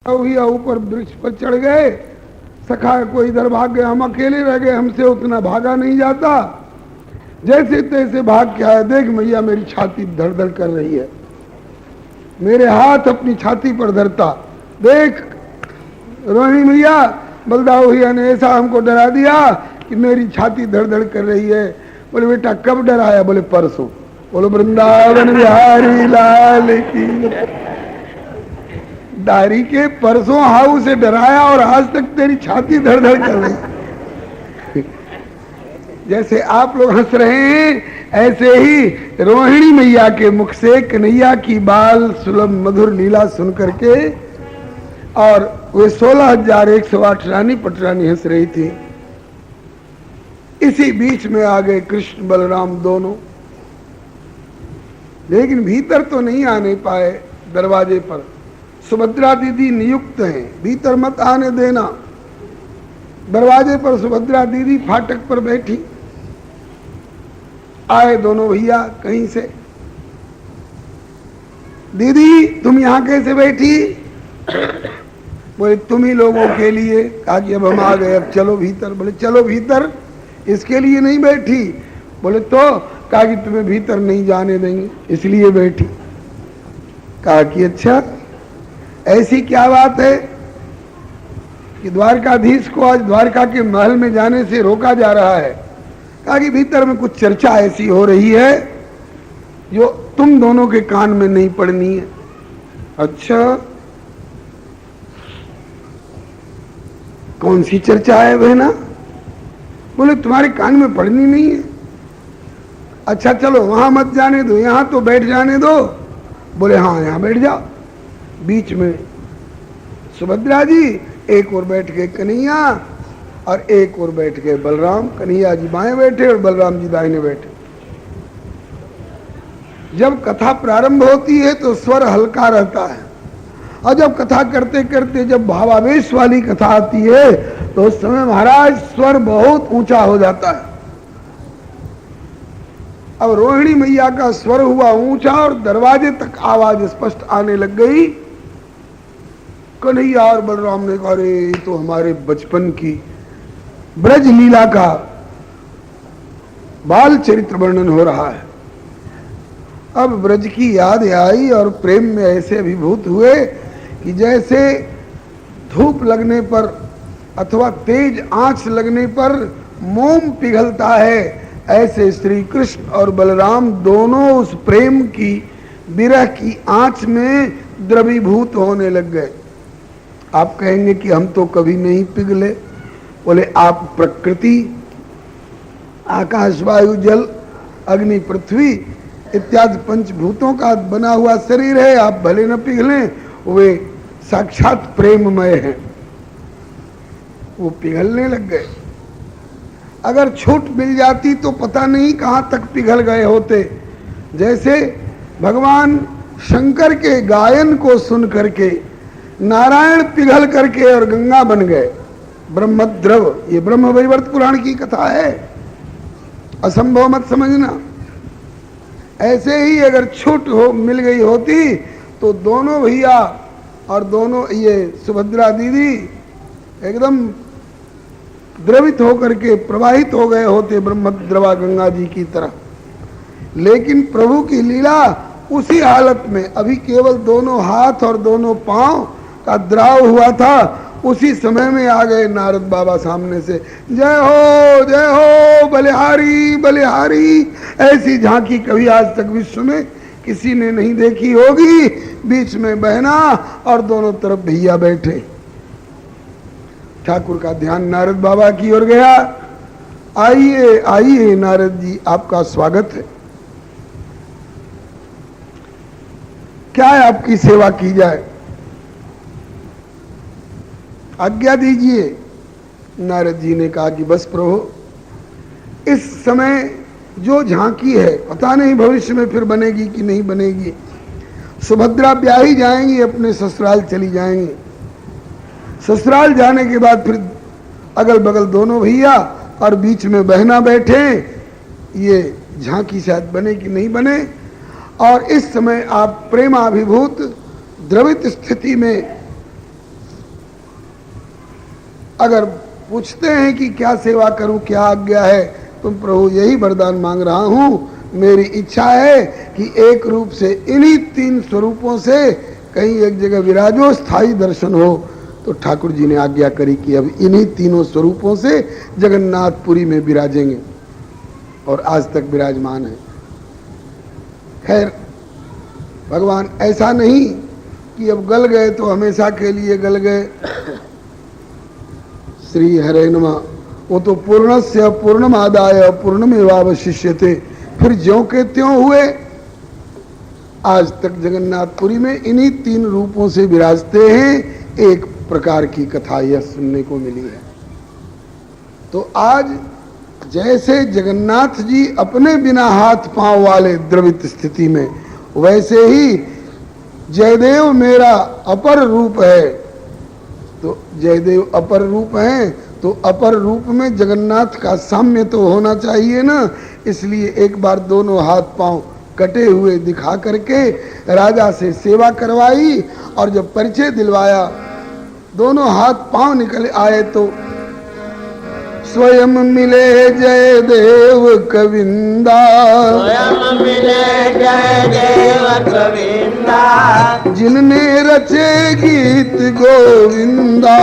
भैया ऊपर वृक्ष पर चढ़ गए, सखा कोई इधर भाग गए, हम अकेले रह गए, हमसे उतना भागा नहीं जाता। जैसे तैसे भाग के आया, देख मैया मेरी छाती धड़ धड़ कर रही है, मेरे हाथ अपनी छाती पर धरता, देख रोहिणी मैया बलदाऊ भैया ने ऐसा हमको डरा दिया कि मेरी छाती धड़ धड़ कर रही है। बोले बेटा कब डराया? बोले परसों। बोलो वृंदावन बिहारी लाल की। दारी के परसों हाउ से डराया और आज तक तेरी छाती धड़ धड़ कर रही। जैसे आप लोग हंस रहे हैं, ऐसे ही रोहिणी मैया के मुख से कन्हैया की बाल सुलभ मधुर लीला सुन करके और वे 16,108 रानी पटरानी हंस रही थी। इसी बीच में आ गए कृष्ण बलराम दोनों, लेकिन भीतर तो नहीं आने पाए। दरवाजे पर सुभद्रा दीदी नियुक्त हैं, भीतर मत आने देना। दरवाजे पर सुभद्रा दीदी फाटक पर बैठी। आए दोनों भैया कहीं से, दीदी तुम यहां कैसे बैठी? बोले तुम ही लोगों के लिए। कहा कि अब हम आ गए, अब चलो भीतर। बोले चलो भीतर, इसके लिए नहीं बैठी। बोले तो? कहा कि तुम्हें भीतर नहीं जाने देंगे इसलिए बैठी। कहा कि अच्छा ऐसी क्या बात है कि द्वारकाधीश को आज द्वारका के महल में जाने से रोका जा रहा है? कहा कि भीतर में कुछ चर्चा ऐसी हो रही है जो तुम दोनों के कान में नहीं पड़नी है। अच्छा कौन सी चर्चा है बहना? बोले तुम्हारे कान में पड़नी नहीं है। अच्छा चलो वहां मत जाने दो, यहां तो बैठ जाने दो। बोले हाँ यहां बैठ जाओ। बीच में सुभद्रा जी, एक और बैठ गए कन्हैया और एक और बैठ गए बलराम। कन्हैया जी बाएं बैठे और बलराम जी दाहिने बैठे। जब कथा प्रारंभ होती है तो स्वर हल्का रहता है, और जब कथा करते करते जब भावावेश वाली कथा आती है तो उस समय महाराज स्वर बहुत ऊंचा हो जाता है। अब रोहिणी मैया का स्वर हुआ ऊंचा और दरवाजे तक आवाज स्पष्ट आने लग गई। कन्हैया और बलराम ने कहा अरे तो हमारे बचपन की ब्रज लीला का बाल चरित्र वर्णन हो रहा है। अब ब्रज की याद आई और प्रेम में ऐसे अभिभूत हुए कि जैसे धूप लगने पर अथवा तेज आंच लगने पर मोम पिघलता है, ऐसे श्री कृष्ण और बलराम दोनों उस प्रेम की विरह की आंच में द्रवीभूत होने लग गए। आप कहेंगे कि हम तो कभी नहीं पिघले। बोले आप प्रकृति, आकाश वायु जल अग्नि पृथ्वी इत्यादि पंचभूतों का बना हुआ शरीर है, आप भले न पिघलें, वे साक्षात प्रेममय हैं। वो पिघलने लग गए। अगर छूट मिल जाती तो पता नहीं कहां तक पिघल गए होते। जैसे भगवान शंकर के गायन को सुन करके नारायण पिघल करके और गंगा बन गए, ब्रह्मद्रव। ये ब्रह्म वैवर्त पुराण की कथा है, असंभव मत समझना। ऐसे ही अगर छूट हो मिल गई होती तो दोनों भैया और दोनों ये सुभद्रा दीदी एकदम द्रवित होकर के प्रवाहित हो गए होते ब्रह्मद्रवा गंगा जी की तरह। लेकिन प्रभु की लीला उसी हालत में, अभी केवल दोनों हाथ और दोनों पांव का द्राव हुआ था, उसी समय में आ गए नारद बाबा सामने से। जय हो बलिहारी बलिहारी। ऐसी झांकी कभी आज तक विश्व में किसी ने नहीं देखी होगी। बीच में बहना और दोनों तरफ भैया बैठे। ठाकुर का ध्यान नारद बाबा की ओर गया। आइए आइए नारद जी, आपका स्वागत है, क्या है आपकी सेवा की जाए? आज्ञा दीजिए। नारद जी ने कहा कि बस प्रभु इस समय जो झांकी है पता नहीं भविष्य में फिर बनेगी कि नहीं बनेगी। सुभद्रा ब्याही जाएंगी, अपने ससुराल चली जाएंगी। ससुराल जाने के बाद फिर अगल बगल दोनों भैया और बीच में बहना बैठे। ये झांकी शायद बने कि नहीं बने। और इस समय आप प्रेमाभिभूत द्रवित स्थिति में अगर पूछते हैं कि क्या सेवा करूं, क्या आज्ञा है, तो प्रभु यही वरदान मांग रहा हूं, मेरी इच्छा है कि एक रूप से इन्हीं 3 स्वरूपों से कहीं एक जगह विराजो, स्थायी दर्शन हो। तो ठाकुर जी ने आज्ञा करी कि अब इन्हीं 3 स्वरूपों से जगन्नाथपुरी में विराजेंगे और आज तक विराजमान है। खैर भगवान ऐसा नहीं कि अब गल गए तो हमेशा के लिए गल गए। श्री हरे नमः। वो तो पूर्णस्य पूर्णमादाय पूर्णमेवावशिष्यते, फिर ज्यों के त्यों हुए। आज तक जगन्नाथपुरी में इन्हीं 3 रूपों से विराजते हैं। एक प्रकार की कथा यह सुनने को मिली है। तो आज जैसे जगन्नाथ जी अपने बिना हाथ पांव वाले द्रवित स्थिति में, वैसे ही जयदेव मेरा अपर रूप है। तो जयदेव अपर रूप हैं, तो अपर रूप में जगन्नाथ का साम्य तो होना चाहिए ना। इसलिए एक बार दोनों हाथ पांव कटे हुए दिखा करके राजा से सेवा करवाई, और जब परिचय दिलवाया, दोनों हाथ पांव निकल आए तो स्वयं मिले जय देव कविंदा, स्वयं मिले जय देव कविंदा, जिनने रचे गीत गोविंदा,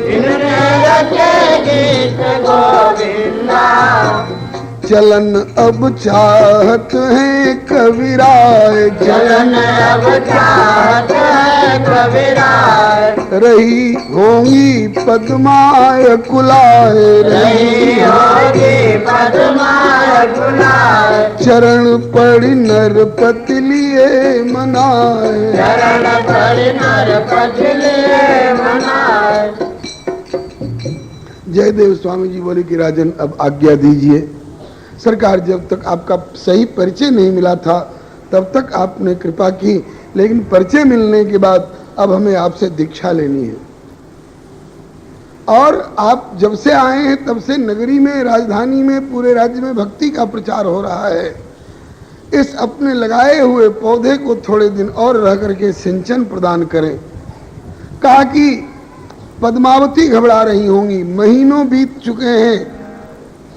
जिनने रचे गीत गोविंदा। चलन अब चाहत है कविराय, चलन अब चाहत है कविराय, रही होंगी पद्माय कुलाए, रही होगी पद्माय कुलाए, चरण पड़ी नरपति लिए मनाए, चरण पड़ी नरपति लिए मनाए। जयदेव स्वामी जी बोले कि राजन अब आज्ञा दीजिए। सरकार, जब तक आपका सही परिचय नहीं मिला था तब तक आपने कृपा की, लेकिन परिचय मिलने के बाद अब हमें आपसे दीक्षा लेनी है। और आप जब से आए हैं तब से नगरी में, राजधानी में, पूरे राज्य में भक्ति का प्रचार हो रहा है। इस अपने लगाए हुए पौधे को थोड़े दिन और रह करके सिंचन प्रदान करें। कहा कि पद्मावती घबरा रही होंगी, महीनों बीत चुके हैं,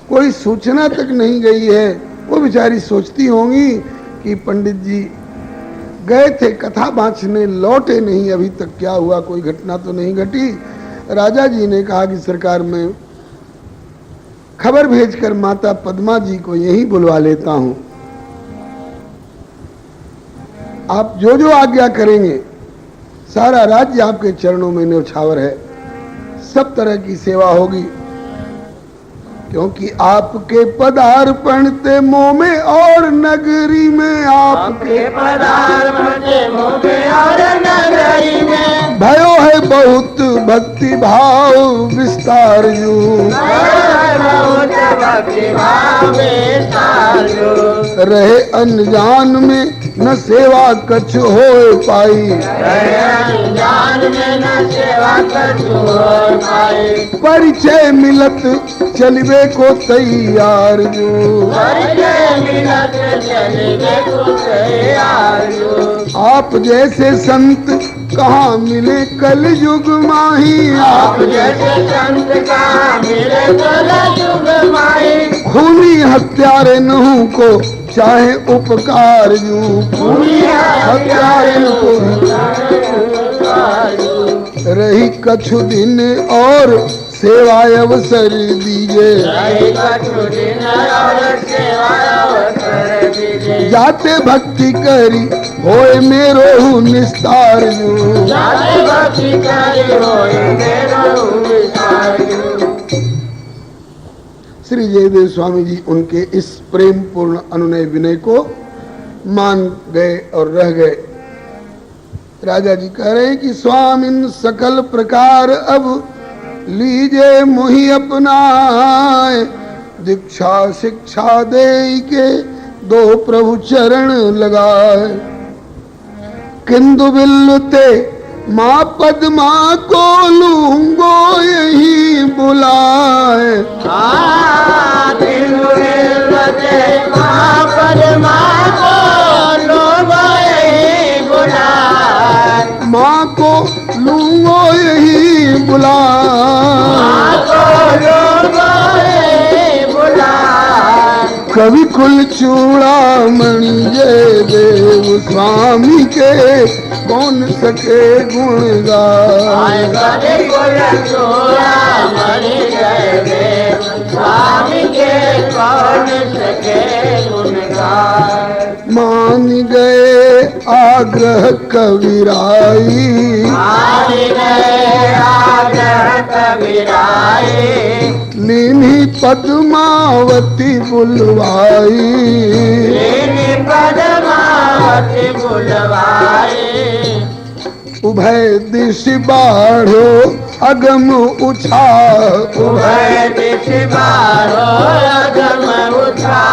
कोई सूचना तक नहीं गई है। वो बेचारी सोचती होंगी कि पंडित जी गए थे कथा बांचने, लौटे नहीं, अभी तक क्या हुआ, कोई घटना तो नहीं घटी। राजा जी ने कहा कि सरकार, मैं खबर भेजकर माता पद्मा जी को यहीं बुलवा लेता हूं, आप जो जो आज्ञा करेंगे, सारा राज्य आपके चरणों में न्यौछावर है, सब तरह की सेवा होगी। क्योंकि आपके पदार्पण ते मोह में और नगरी में, आपके पदार्पण ते मोह में और नगरी में, भयो है बहुत भक्ति भाव विस्तार जो, बहुत भक्ति भाव विस्तार जो, रहे अनजान में न सेवा कछ हो पाई, रहे अनजान में न सेवा कछ हो पाई, परिचय मिलत चलिबे को तैयार जो, परिचय मिलत चलिबे को तैयार जो। आप जैसे संत कहाँ मिले कल युग माही, आप जैसे संत कहाँ मिले कल युग माही, खूनी हत्यारे नहु को चाहे उपकार यू, खूनी हत्यारे को रही कछु दिन और सेवा अवसर दीजिए, जाते भक्ति करी होए मेरो निस्तार यू, श्री जयदेव स्वामी जी उनके इस प्रेम पूर्ण अनुनय विनय को मान गए और रह गए। राजा जी कह रहे हैं कि स्वामिन सकल प्रकार अब लीजे मोहि अपनाए, दीक्षा शिक्षा दे के दो प्रभु चरण लगाए, किंदु बिल्लुते माँ पद्मा को लूंगो यही बुलाए, माँ पद्मा को लूंगो यही बुलाए, माँ को लूंगो यही बुलाए, कवि कुल चूड़ामणि जय देव स्वामी के कौन सके गुण गाए। कवि कुल चूड़ामणि जय देव स्वामी के कौन सके गुण गाए। मान गए आग्रह कविराई, मान गए आग्रह कविराई। लीनी पद्मावती बुलवाई, लीनी पद्मावती बुलवाई। उभय दिश बाढ़ो अगम उछा, उभय दिश बाढ़ो अगम उछा।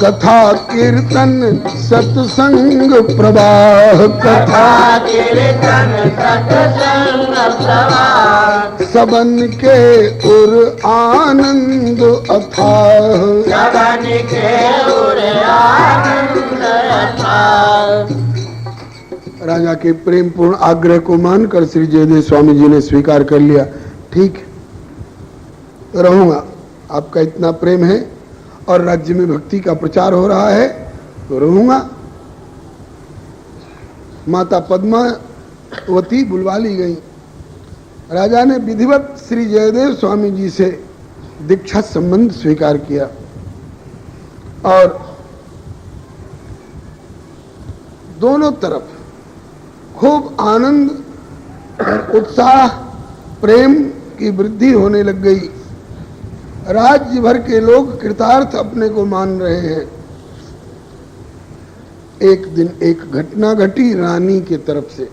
कथा कीर्तन सत्संग प्रवाह, कथा कीर्तन सत्संग प्रवाह। सबन के उर आनंद अथाह, सबन के उर आनंद अथाह। राजा के प्रेम पूर्ण आग्रह को मानकर श्री जयदेव स्वामी जी ने स्वीकार कर लिया। ठीक है, रहूंगा, आपका इतना प्रेम है और राज्य में भक्ति का प्रचार हो रहा है तो रहूंगा। माता पद्मावती बुलवा ली गई। राजा ने विधिवत श्री जयदेव स्वामी जी से दीक्षा संबंध स्वीकार किया और दोनों तरफ खूब आनंद उत्साह प्रेम की वृद्धि होने लग गई। राज्य भर के लोग कृतार्थ अपने को मान रहे हैं। एक दिन एक घटना घटी रानी की तरफ से।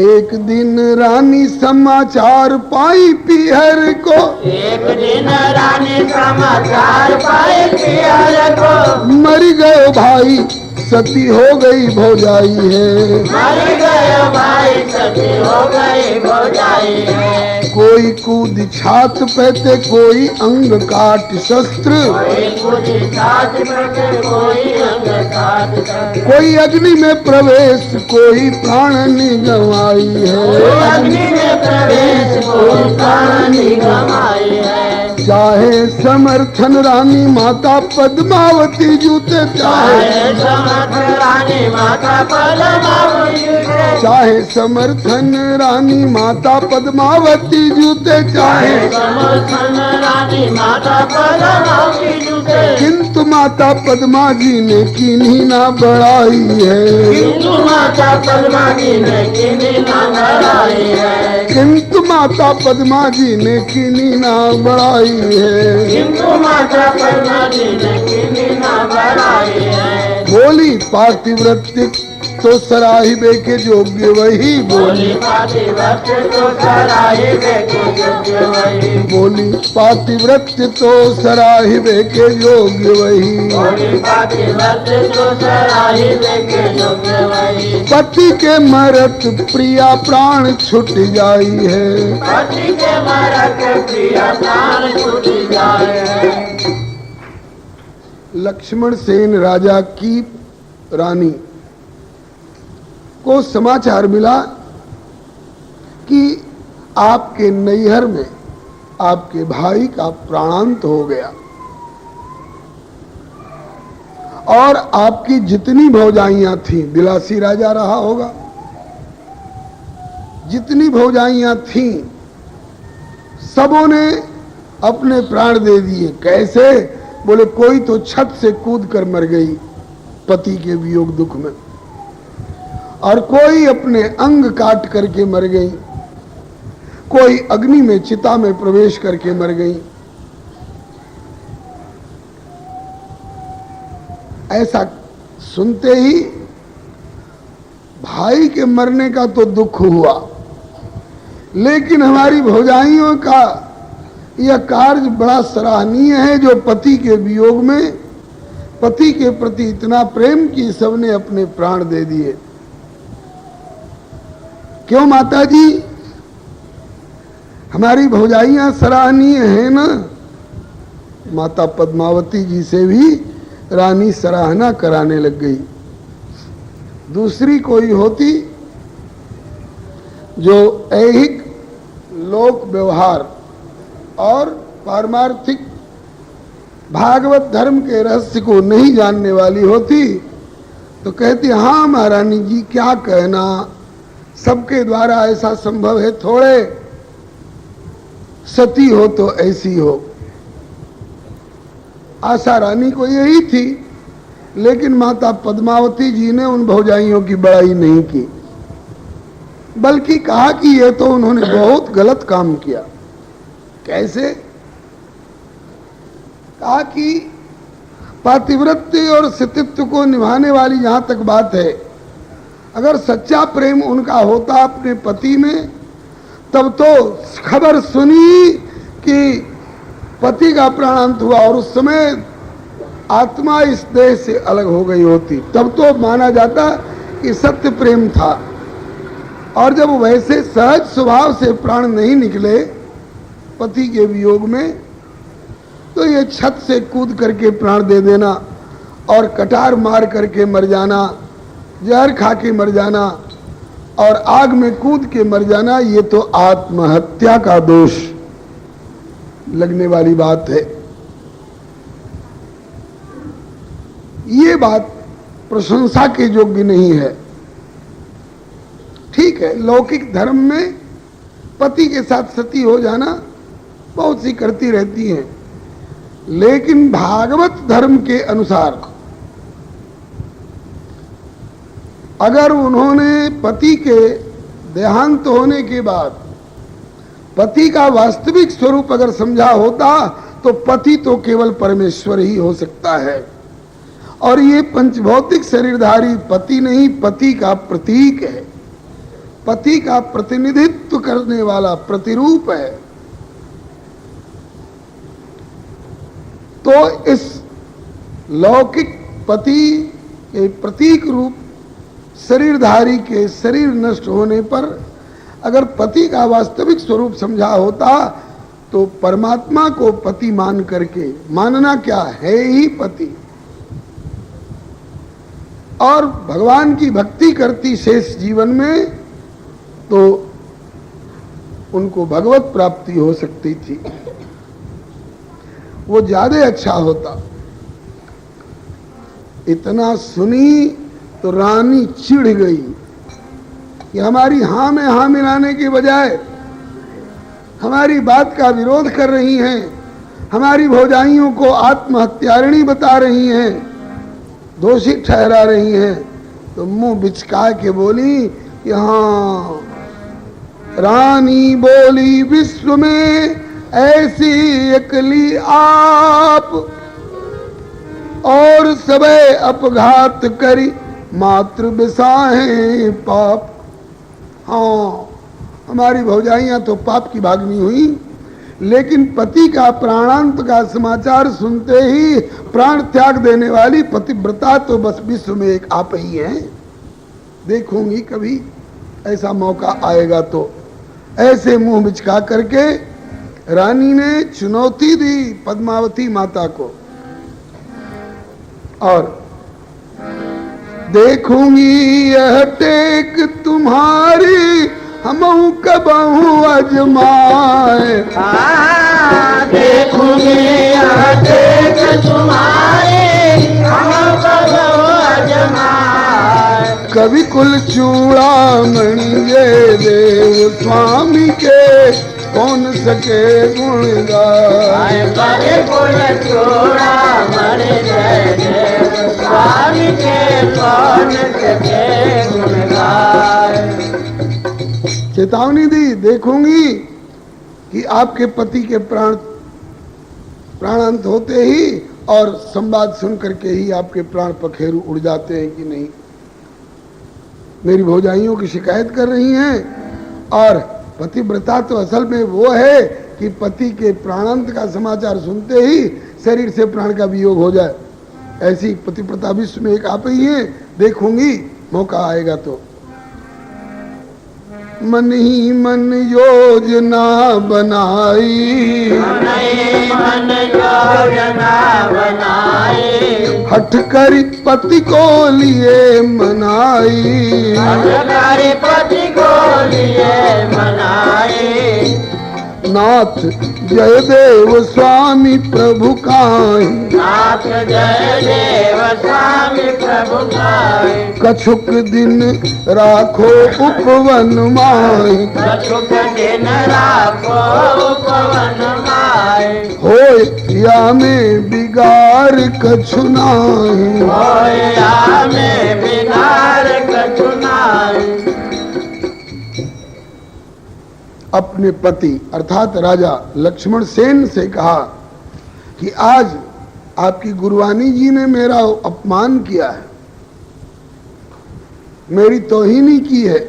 एक दिन रानी समाचार पाई पीहर को, एक दिन रानी समाचार पाई पीहर को। मर गए भाई सती हो गई भौजाई है, मर गए भाई सती हो गई भौजाई है। कोई कूद छात पहते कोई अंग काट शस्त्र, कोई कूद छात पहते कोई अंग काट शस्त्र। कोई अग्नि में प्रवेश कोई प्राण निगवाई है, अग्नि में प्रवेश कोई प्राण निगवाई है। चाहे समर्थन रानी माता पद्मावती जूते, चाहे समर्थन रानी माता पद्मावती जूते, चाहे समर्थन रानी माता पद्मावती जूते, चाहे समर्थन रानी माता पद्मावती जूते। किंतु माता पद्मा जी ने कीन्ही ना बढ़ाई है, किंतु माता पद्मा जी ने कीन्ही ना बढ़ाई है। किंतु माता पद्मा जी ने कीन्ही ना बढ़ाई है, किंतु माता पद्मा जी ने कीन्ही ना बढ़ाई है। बोली पातिव्रत्य तो सराहिबे के योग्य वही, बोली पातिव्रत्य तो सराहिबे के योग्य वही। बोली पातिव्रत्य तो सराहिबे के योग्य वही। बोली पातिव्रत्य तो सराहिबे के योग्य वही। पति के मरत प्रिया प्राण छूट जाई है, पति के मरत प्रिया प्राण छूट जाए है। लक्ष्मण सेन राजा की रानी को समाचार मिला कि आपके नैहर में आपके भाई का प्राणांत हो गया और आपकी जितनी भौजाइयां थीं, बिलासी राजा रहा होगा, जितनी भौजाइयां थीं सबों ने अपने प्राण दे दिए। कैसे? बोले कोई तो छत से कूद कर मर गई पति के वियोग दुख में, और कोई अपने अंग काट करके मर गई, कोई अग्नि में चिता में प्रवेश करके मर गई। ऐसा सुनते ही भाई के मरने का तो दुख हुआ, लेकिन हमारी भौजाइयों का यह कार्य बड़ा सराहनीय है जो पति के वियोग में पति के प्रति इतना प्रेम कि सबने अपने प्राण दे दिए। क्यों माता जी? हमारी भौजाइयां सराहनीय है ना? माता पद्मावती जी से भी रानी सराहना कराने लग गई। दूसरी कोई होती जो ऐहिक लोक व्यवहार और पारमार्थिक भागवत धर्म के रहस्य को नहीं जानने वाली होती तो कहती हाँ महारानी जी क्या कहना, सबके द्वारा ऐसा संभव है थोड़े, सती हो तो ऐसी हो। आशा रानी को यही थी, लेकिन माता पद्मावती जी ने उन भौजाइयों की बड़ाई नहीं की, बल्कि कहा कि ये तो उन्होंने बहुत गलत काम किया। कैसे? कहा कि पातिव्रत्य और सतीत्व को निभाने वाली जहां तक बात है, अगर सच्चा प्रेम उनका होता अपने पति में, तब तो खबर सुनी कि पति का प्राणांत हुआ और उस समय आत्मा इस देह से अलग हो गई होती, तब तो माना जाता कि सत्य प्रेम था। और जब वैसे सहज स्वभाव से प्राण नहीं निकले पति के वियोग में, तो ये छत से कूद करके प्राण दे देना और कटार मार करके मर जाना, जहर खा के मर जाना और आग में कूद के मर जाना, ये तो आत्महत्या का दोष लगने वाली बात है। ये बात प्रशंसा के योग्य नहीं है। ठीक है, लौकिक धर्म में पति के साथ सती हो जाना बहुत सी करती रहती हैं, लेकिन भागवत धर्म के अनुसार अगर उन्होंने पति के देहांत होने के बाद पति का वास्तविक स्वरूप अगर समझा होता तो पति तो केवल परमेश्वर ही हो सकता है, और ये पंचभौतिक शरीरधारी पति नहीं, पति का प्रतीक है, पति का प्रतिनिधित्व करने वाला प्रतिरूप है। तो इस लौकिक पति के प्रतीक रूप शरीरधारी के शरीर नष्ट होने पर अगर पति का वास्तविक स्वरूप समझा होता तो परमात्मा को पति मान करके, मानना क्या है ही पति, और भगवान की भक्ति करती शेष जीवन में तो उनको भगवत प्राप्ति हो सकती थी, वो ज्यादा अच्छा होता। इतना सुनी तो रानी चिढ़ गई कि हमारी हाँ में हाँ मिलाने के बजाय हमारी बात का विरोध कर रही हैं, हमारी भौजाइयों को आत्महत्यारिणी बता रही हैं, दोषी ठहरा रही हैं। तो मुंह बिचका के बोली कि हाँ, रानी बोली विश्व में ऐसी अकली आप, और सबे अपघात करी मात्र बिसाहे पाप। हाँ, हमारी भौजाइयां तो पाप की भागनी हुई, लेकिन पति का प्राणांत का समाचार सुनते ही प्राण त्याग देने वाली पतिव्रता तो बस विश्व में एक आप ही हैं। देखूंगी कभी ऐसा मौका आएगा तो। ऐसे मुंह बिचका करके रानी ने चुनौती दी पद्मावती माता को, और देखूंगी यह टेक तुम्हारी हमहू कबहू अजमाए। देखूंगी यह टेक तुम्हारी हमहू कबहू अजमाए। कवि कुल चूड़ामणि ये देव स्वामी के कौन सके गुण गाए। कवि कुल चूड़ामणि ये देव स्वामी के कौन सके गुण गाए। चेतावनी दी, देखूंगी कि आपके पति के प्राणांत होते ही और संवाद सुन करके ही आपके प्राण पखेरु उड़ जाते हैं कि नहीं। मेरी भौजाइयों की शिकायत कर रही हैं, और पतिव्रता तो असल में वो है कि पति के प्राणांत का समाचार सुनते ही शरीर से प्राण का वियोग हो जाए। ऐसी पतिव्रता विश्व में एक आप ही है। देखूंगी मौका आएगा तो। मन ही मन योजना बनाई, मन योजना बनाई। हठ कर पति को लिए मनाई, हठ कर पति को लिए मनाई। नाथ जय देव स्वामी प्रभु काहि, नाथ जय देव स्वामी प्रभु काहि, कछुक दिन राखो उपवन माहि, कछुक दिन राखो उपवन माहि, होय या में बिगार कछु नाहि, होया में बिगाड़ कछु नाहि। अपने पति अर्थात राजा लक्ष्मण सेन से कहा कि आज आपकी गुरुवानी जी ने मेरा अपमान किया है, मेरी तौहीनी की है,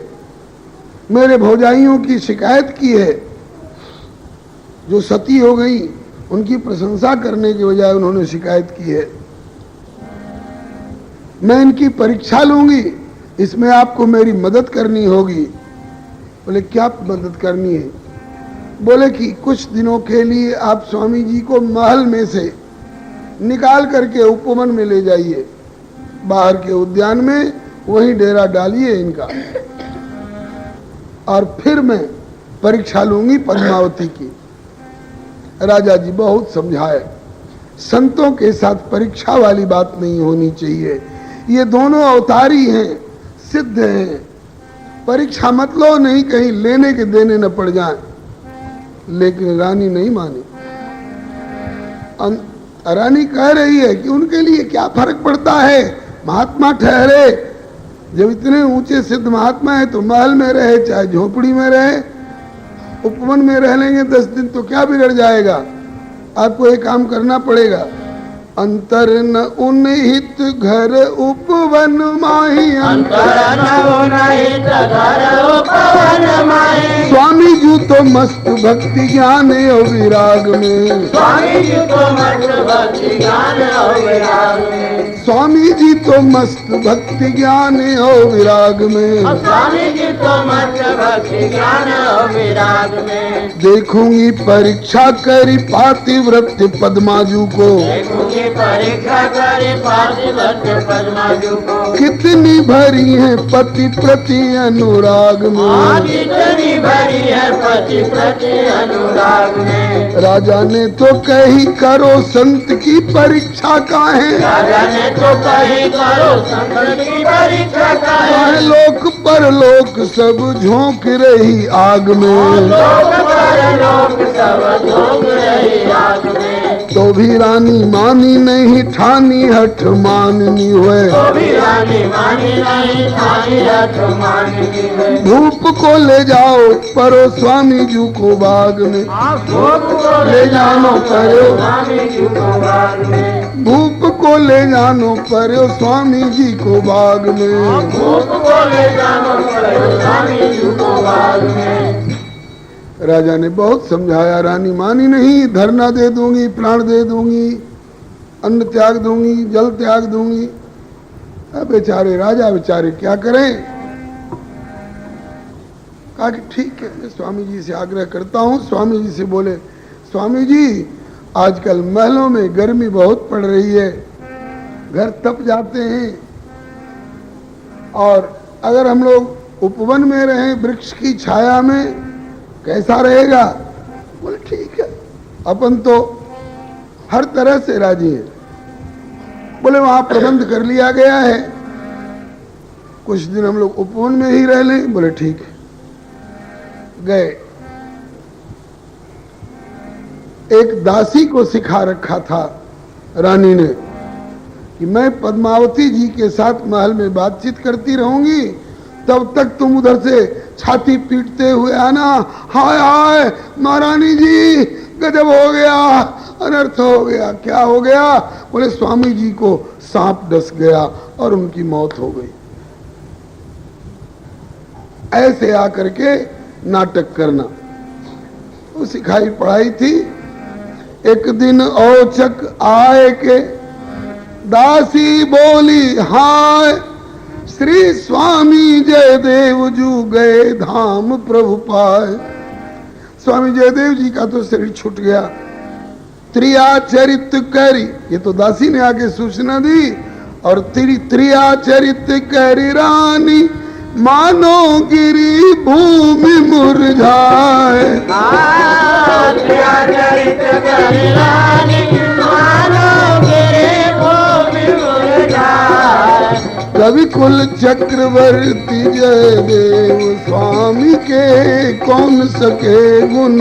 मेरे भौजाइयों की शिकायत की है। जो सती हो गई उनकी प्रशंसा करने के बजाय उन्होंने शिकायत की है। मैं इनकी परीक्षा लूंगी, इसमें आपको मेरी मदद करनी होगी। बोले क्या मदद करनी है? बोले कि कुछ दिनों के लिए आप स्वामी जी को महल में से निकाल करके उपवन में ले जाइए, बाहर के उद्यान में, वहीं डेरा डालिए इनका, और फिर मैं परीक्षा लूंगी पद्मावती की। राजा जी बहुत समझाए, संतों के साथ परीक्षा वाली बात नहीं होनी चाहिए। ये दोनों अवतारी हैं, सिद्ध हैं, परीक्षा मत लो, नहीं कहीं लेने के देने न पड़ जाए। लेकिन रानी नहीं मानी। रानी कह रही है कि उनके लिए क्या फर्क पड़ता है, महात्मा ठहरे, जब इतने ऊंचे सिद्ध महात्मा है तो महल में रहे चाहे झोपड़ी में रहे, उपवन में रह लेंगे 10 दिन तो क्या बिगड़ जाएगा। आपको एक काम करना पड़ेगा, अंतर न उन्हित घर उपवन माही, अंतर न उन्हित घर उपवन माही, स्वामी जी तो मस्त भक्ति ज्ञान और विराग में, स्वामी जी तो मस्त भक्ति ज्ञान और विराग में, स्वामी जी तो मस्त भक्ति ज्ञान और विराग में, स्वामी जी तो मस्त भक्ति ज्ञान और विराग में। देखूंगी परीक्षा करी पातिव्रत पद्माजू को, देखूंगी परीक्षा करी पातिव्रत पद्माजू को, कितनी भरी है पति प्रति अनुराग में, कितनी भरी है पति प्रति अनुराग में। राजा ने तो कही करो संत की परीक्षा काहे, राजा ने तो कही करो संत की परीक्षा काहे, लोक पर लोक सब झोंक रही आग में, लोक पर लोक सब झोंक रही आग में। तो भी रानी मानी नहीं ठानी हठ माननी हुए, तो भी रानी मानी नहीं ठानी हठ माननी हुए। धूप को ले जाओ परो स्वामी जी को बाग में, धूप को ले जानो परो स्वामी जी को बाग में, धूप को ले जानो परो स्वामी जी को बाग में, धूप को ले जानो परो स्वामी जी को बाग में। राजा ने बहुत समझाया, रानी मानी नहीं, धरना दे दूंगी, प्राण दे दूंगी, अन्न त्याग दूंगी, जल त्याग दूंगी। अब बेचारे राजा बेचारे क्या करें। कहा कि ठीक है, मैं स्वामी जी से आग्रह करता हूँ। स्वामी जी से बोले, स्वामी जी आजकल महलों में गर्मी बहुत पड़ रही है, घर तप जाते हैं, और अगर हम लोग उपवन में रहें वृक्ष की छाया में कैसा रहेगा? बोले ठीक है, अपन तो हर तरह से राजी हैं। बोले वहां प्रबंध कर लिया गया है, कुछ दिन हम लोग उपवन में ही रह लें। बोले ठीक है। गए, एक दासी को सिखा रखा था रानी ने कि मैं पद्मावती जी के साथ महल में बातचीत करती रहूंगी, तब तक तुम उधर से छाती पीटते हुए आना, हाय हाय महारानी जी गजब हो गया, अनर्थ हो गया। क्या हो गया? बोले स्वामी जी को सांप डस गया और उनकी मौत हो गई। ऐसे आकर के नाटक करना वो सिखाई पढ़ाई थी। एक दिन औचक आए के दासी बोली, हाय श्री स्वामी जयदेव जू गए धाम प्रभु पाए। स्वामी जयदेव जी का तो शरीर छूट गया। त्रियाचरित करी, ये तो दासी ने आके सूचना दी, और त्रियाचरित करी रानी मानो गिरी भूमि मुरझाए। हमारी रानी मानो गिरे गोविंद मुरझाए। कवि कुल चक्रवर्ती जय देव स्वामी के कौन सके गुण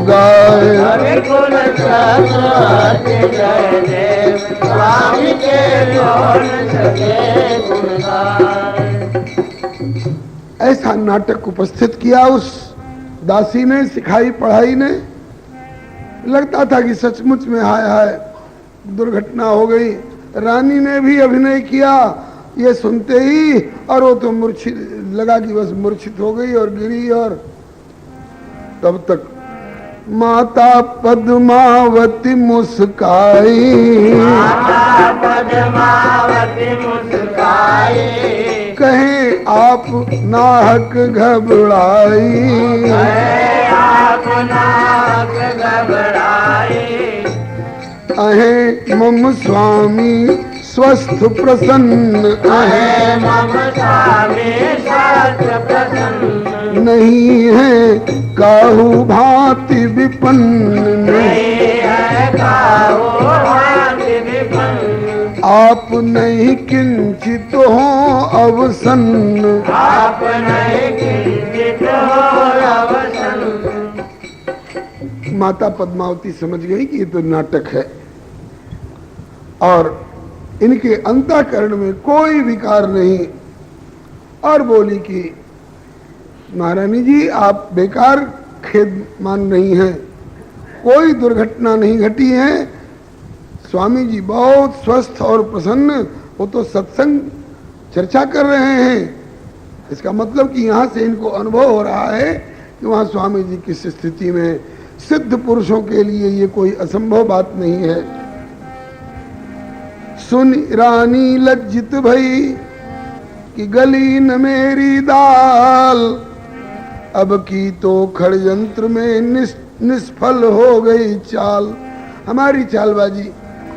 गाए। कवि कुल चक्रवर्ती जय देव स्वामी के कौन सके गुण गाए। ऐसा नाटक उपस्थित किया उस दासी ने, सिखाई पढ़ाई ने। लगता था कि सचमुच में हाय हाय दुर्घटना हो गई। रानी ने भी अभिनय किया ये सुनते ही, और वो तो मूर्छित लगा कि बस मूर्छित हो गई और गिरी। और तब तक माता पद्मावती मुस्काई, माता पद्मावती मुस्काई, कहे आप नाहक घबराई, आप नाहक घबराई। अहे मम स्वामी स्वस्थ प्रसन्न, अहे मम स्वामी स्वस्थ प्रसन्न, नहीं है काहू भांति विपन्न, नहीं है काहू भांति विपन्न। आप नहीं किंचित हो अवसन्न, आप नहीं किंचित हो अवसन्न। माता पद्मावती समझ गई कि ये तो नाटक है और इनके अंतःकरण में कोई विकार नहीं, और बोली कि महारानी जी आप बेकार खेद मान रही हैं, कोई दुर्घटना नहीं घटी है। स्वामी जी बहुत स्वस्थ और प्रसन्न, वो तो सत्संग चर्चा कर रहे हैं। इसका मतलब कि यहाँ से इनको अनुभव हो रहा है कि वहाँ स्वामी जी किस स्थिति में। सिद्ध पुरुषों के लिए ये कोई असंभव बात नहीं है। सुन रानी लज्जित भई कि गली न मेरी दाल, अब की तो षड्यंत्र में निष्फल हो गई चाल। हमारी चालबाजी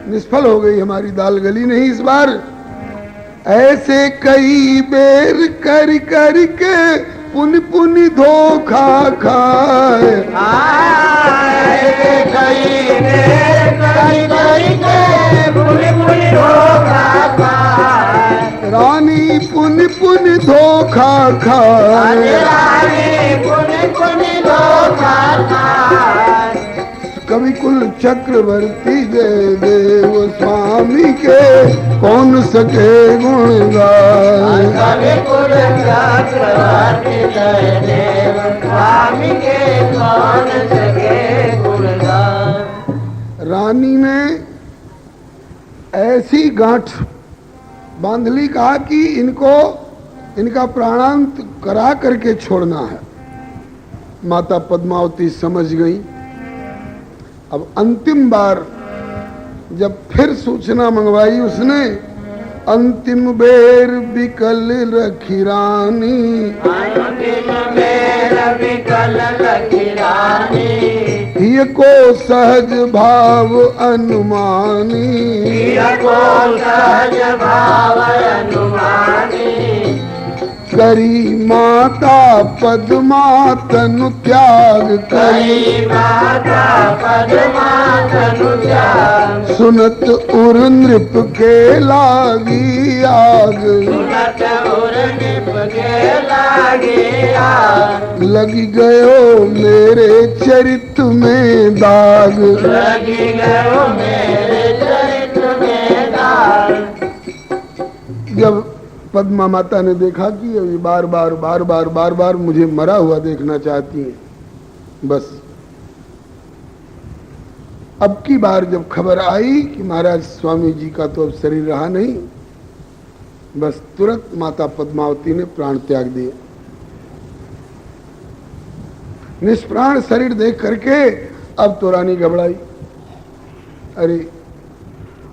निष्फल हो गई, हमारी दाल गली नहीं इस बार। ऐसे कई बेर कर कर के पुन पुन धोखा खाए, ऐसे कई बेर कर कर के पुन पुन धोखा खाए। रानी पुन पुन धोखा खाए, रानी पुन पुन धोखा खाए। कवि कुल चक्रवर्ती जय देव स्वामी के कौन सके गुण गाए। कवि कुल चक्रवर्ती जय देव स्वामी के कौन सके गुण गाए। रानी ने ऐसी गांठ बांध ली, कहा कि इनका प्राणांत करा करके छोड़ना है। माता पद्मावती समझ गई। अब अंतिम बार जब फिर सूचना मंगवाई उसने, अंतिम बेर बिकल रखी रानी, अंतिम बेर बिकल रखी रानी, हिय को सहज भाव अनुमानी, हिय को सहज भाव अनुमानी। करी माता पद्मा तनु त्याग, करी माता पद्मा तनु त्याग, सुनत उर नृप के लागी आग, सुनत उर नृप के लागी आग। लगी गयो मेरे चरित में दाग, लगी गयो मेरे चरित में दाग। जब पद्मा माता ने देखा कि अभी बार बार मुझे मरा हुआ देखना चाहती हैं, बस अब की बार जब खबर आई कि महाराज स्वामी जी का तो अब शरीर रहा नहीं, बस तुरंत माता पद्मावती ने प्राण त्याग दिए। निष्प्राण शरीर देख करके अब तो रानी घबराई। अरे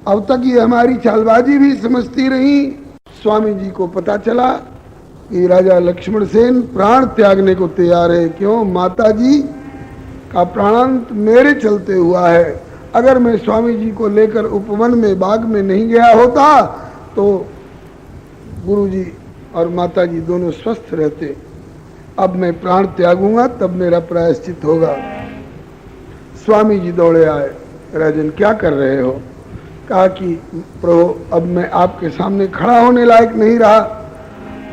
अब तक ये हमारी चालबाजी भी समझती रही। स्वामी जी को पता चला कि राजा लक्ष्मण सेन प्राण त्यागने को तैयार है। क्यों? माता जी का प्राणांत मेरे चलते हुआ है। अगर मैं स्वामी जी को लेकर उपवन में बाग में नहीं गया होता तो गुरु जी और माता जी दोनों स्वस्थ रहते। अब मैं प्राण त्यागूंगा तब मेरा प्रायश्चित होगा। स्वामी जी दौड़े आए। राजन क्या कर रहे हो? कहा कि प्रभु अब मैं आपके सामने खड़ा होने लायक नहीं रहा,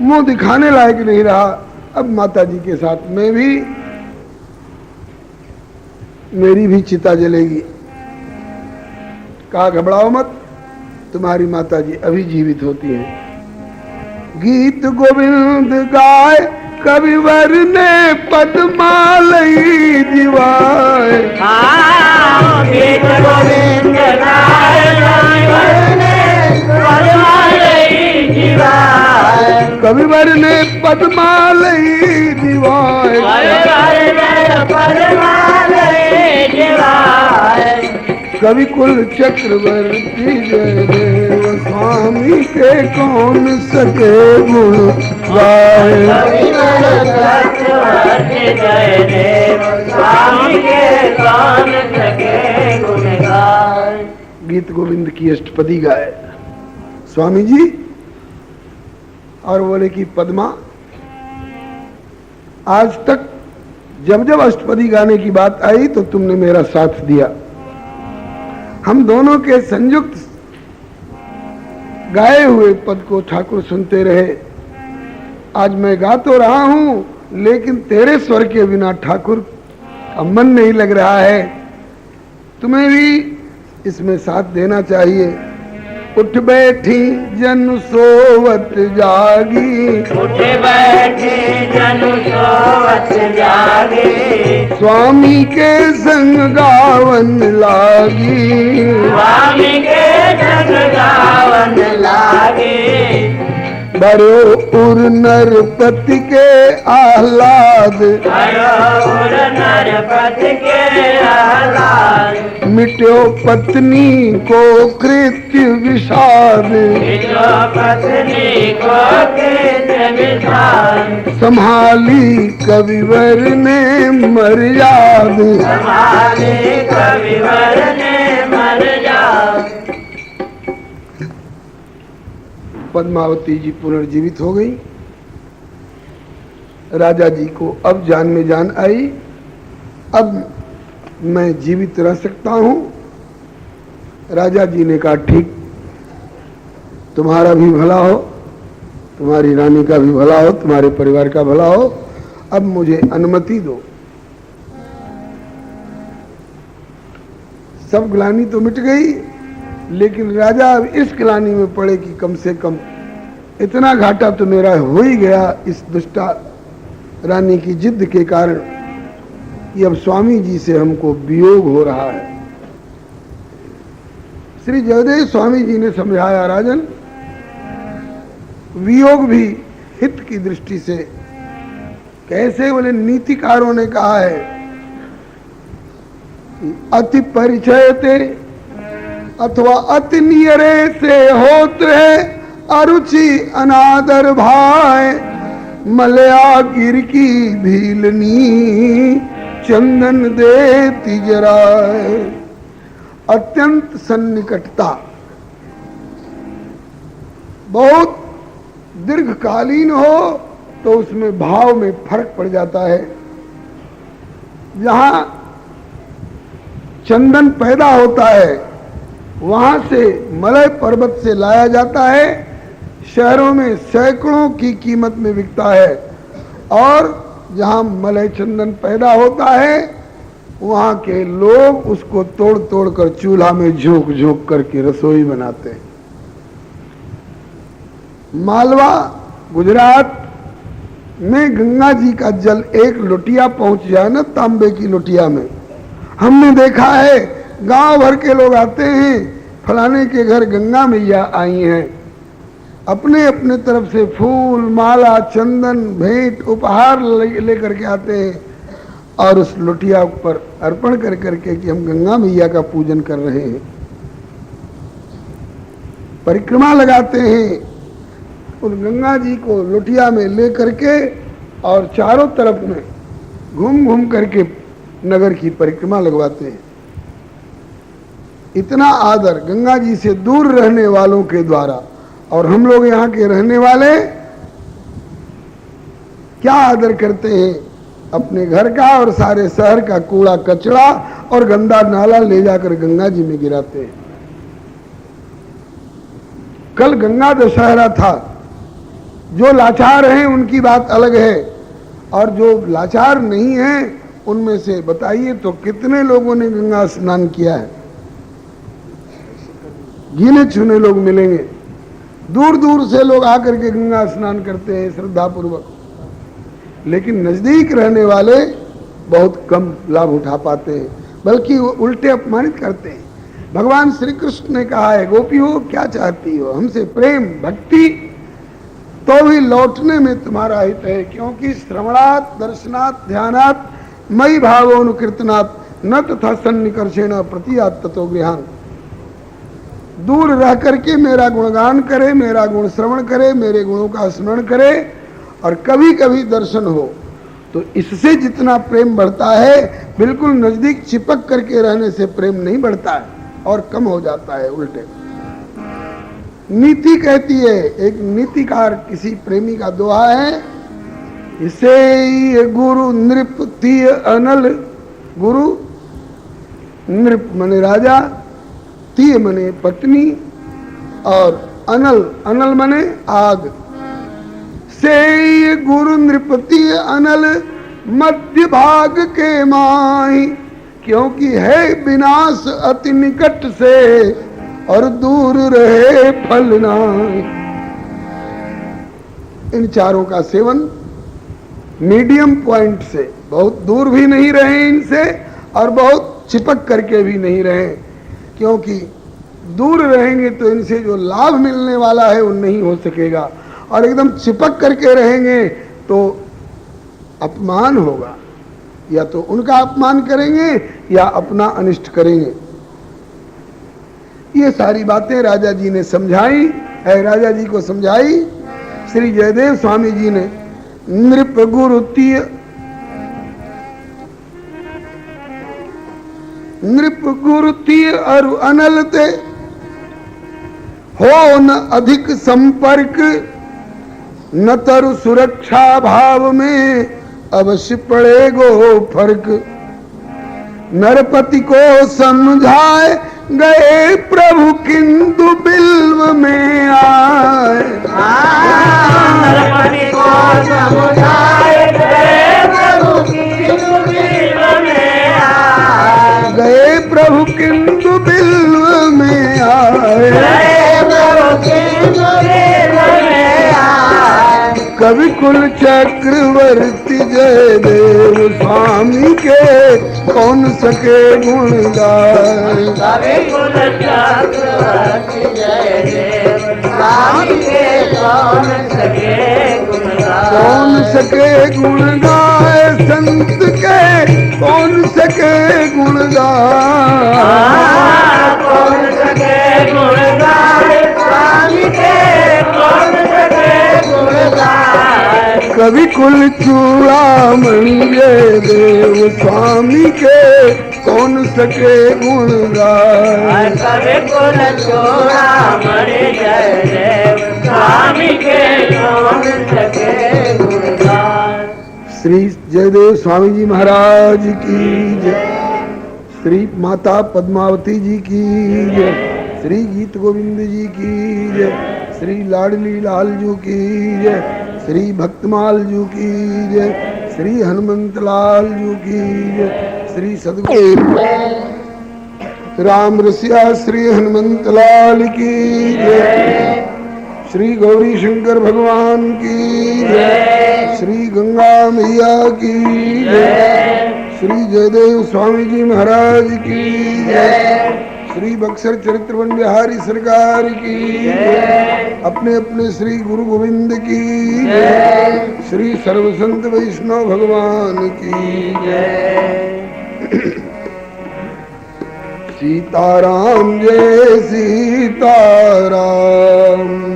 मुंह दिखाने लायक नहीं रहा, अब माता जी के साथ मैं भी, मेरी भी चिता जलेगी। कहा घबराओ मत, तुम्हारी माता जी अभी जीवित होती हैं। गीत गोविंद गाय कविवर ने पद्मालयी जीवाए। गीत गोविंद गाय कविवर ने पद्मालयी जीवाए। कविवर ने पद्मालयी जीवाए। कवि कुल चक्रवर्ती जय देव स्वामी के कौन सके गुण गाए। जय देव स्वामी के कौन सके गुण गाए। गीत गोविंद की अष्टपदी गाए स्वामी जी। और बोले कि पद्मा, आज तक जब जब अष्टपदी गाने की बात आई तो तुमने मेरा साथ दिया। हम दोनों के संयुक्त गाए हुए पद को ठाकुर सुनते रहे। आज मैं गा तो रहा हूं, लेकिन तेरे स्वर के बिना ठाकुर का मन नहीं लग रहा है। तुम्हें भी इसमें साथ देना चाहिए। उठ बैठी जन सोवत जागी। उठ बैठी जन सोवत जागी। स्वामी के संग गावन लागी। स्वामी के संग गावन लागी। बड़ो उर नरपति के आह्लाद। बड़ो उर नरपति के आह्लाद। मिट्यो पत्नी को कृत्य विषाद। मिट्यो पत्नी को कृत्य विषाद। संभाली कविवर ने मर्याद। संभाली कविवर ने मर्याद। पद्मावती जी पुनर्जीवित हो गई। राजा जी को अब जान में जान आई। अब मैं जीवित रह सकता हूं। राजा जी ने कहा ठीक, तुम्हारा भी भला हो, तुम्हारी रानी का भी भला हो, तुम्हारे परिवार का भला हो, अब मुझे अनुमति दो। सब ग्लानि तो मिट गई, लेकिन राजा अब इस ग्लानि में पड़े कि कम से कम इतना घाटा तो मेरा हो ही गया इस दुष्टा रानी की जिद के कारण कि अब स्वामी जी से हमको वियोग हो रहा है। श्री जयदेव स्वामी जी ने समझाया, राजन वियोग भी हित की दृष्टि से कैसे, बोले नीतिकारों ने कहा है कि अति परिचय ते अथवा अति नियरे से होत है अरुचि अनादर भाई। मलया गिर की भीलनी चंदन देती जराए। अत्यंत सन्निकटता बहुत दीर्घकालीन हो तो उसमें भाव में फर्क पड़ जाता है। जहां चंदन पैदा होता है वहां से मलय पर्वत से लाया जाता है, शहरों में सैकड़ों की कीमत में बिकता है। और जहां मलय चंदन पैदा होता है वहां के लोग उसको तोड़ तोड़ कर चूल्हा में झोंक झोंक करके रसोई बनाते हैं। मालवा गुजरात में गंगा जी का जल एक लोटिया पहुंच जाए ना, तांबे की लोटिया में, हमने देखा है गांव भर के लोग आते हैं, फलाने के घर गंगा मैया आई हैं, अपने अपने तरफ से फूल माला चंदन भेंट उपहार लेकर के आते हैं और उस लोटिया पर अर्पण कर करके कि हम गंगा मैया का पूजन कर रहे हैं। परिक्रमा लगाते हैं, उन गंगा जी को लोटिया में ले करके और चारों तरफ में घूम घूम करके नगर की परिक्रमा लगवाते हैं। इतना आदर गंगा जी से दूर रहने वालों के द्वारा, और हम लोग यहाँ के रहने वाले क्या आदर करते हैं अपने घर का और सारे शहर का कूड़ा कचरा और गंदा नाला ले जाकर गंगा जी में गिराते हैं। कल गंगा दशहरा था। जो लाचार हैं उनकी बात अलग है, और जो लाचार नहीं है उनमें से बताइए तो कितने लोगों ने गंगा स्नान किया है? गिने चुने लोग मिलेंगे। दूर दूर से लोग आकर के गंगा स्नान करते हैं श्रद्धा पूर्वक, लेकिन नजदीक रहने वाले बहुत कम लाभ उठा पाते हैं, बल्कि वो उल्टे अपमानित करते हैं। भगवान श्री कृष्ण ने कहा है, गोपियों क्या चाहती हो? हमसे प्रेम भक्ति, तो भी लौटने में तुम्हारा हित है, क्योंकि श्रवणात् दर्शनात् ध्यानात् मयि भावोनुकीर्तनात् न तथा सन्निकर्षेण प्रतियात् ततो गृहान। दूर रह करके मेरा गुणगान करे, मेरा गुण श्रवण करे, मेरे गुणों का स्मरण करे, और कभी कभी दर्शन हो, तो इससे जितना प्रेम बढ़ता है, बिल्कुल नजदीक चिपक करके रहने से प्रेम नहीं बढ़ता है और कम हो जाता है। उल्टे नीति कहती है, एक नीतिकार किसी प्रेमी का दोहा है, इसे गुरु नृप तीय अनल, गुरु नृप मने राजा, तीय मने पत्नी, और अनल, अनल मने आग, से गुरु नृपति अनल मध्य भाग के माही, क्योंकि है विनाश अति निकट से और दूर रहे फल नाई। इन चारों का सेवन मीडियम पॉइंट से, बहुत दूर भी नहीं रहे इनसे और बहुत चिपक करके भी नहीं रहे, क्योंकि दूर रहेंगे तो इनसे जो लाभ मिलने वाला है वो नहीं हो सकेगा, और एकदम चिपक करके रहेंगे तो अपमान होगा, या तो उनका अपमान करेंगे या अपना अनिष्ट करेंगे। ये सारी बातें राजा जी ने समझाई है, राजा जी को समझाई श्री जयदेव स्वामी जी ने। नृप गुरु तीय, नृप गुरु तीय अरु अनल ते हो न अधिक संपर्क, न तरु सुरक्षा भाव में अवश्य पड़ेगो फर्क। नरपति को समझाए गए प्रभु किंतु बिल्व में आए। नरपति को समझाए गए प्रभु किंतु बिल्व में आए। गए प्रभु किंतु बिल्व में आए। कवि कुल चक्रवर्ती जयदेव स्वामी के कौन सके गुण गाए। कवि कुल चक्रवर्ती जयदेव स्वामी के कौन सके गुण गाए। कौन सके गुण गाए संत के, कौन सके गुण गाए। कौन सके गुण गाए स्वामी के, कौन सके गुण गाए। कवि कुल चूड़ामणि जयदेव स्वामी के कौन सके गुण गाए। कवि कुल चूड़ामणि जयदेव स्वामी के कौन सके गुण गाए। श्री जयदेव स्वामी जी महाराज की जय, श्री माता पद्मावती जी की जय, श्री गीत गोविंद जी की जय, श्री लाडली लाल जू की जय, श्री भक्तमाल जू की जय, श्री हनुमंत लाल जू की जय, श्री सदगुरु राम रसिया श्री हनुमंत लाल की जय, श्री गौरी शंकर भगवान की जय, श्री गंगा मैया की जय, श्री जयदेव स्वामी जी महाराज की जय, श्री बक्सर चरित्रवन बिहारी सरकार की जय, अपने अपने श्री गुरु गोविंद की जय, श्री सर्वसंत वैष्णव भगवान की जय। सीताराम जय सीताराम,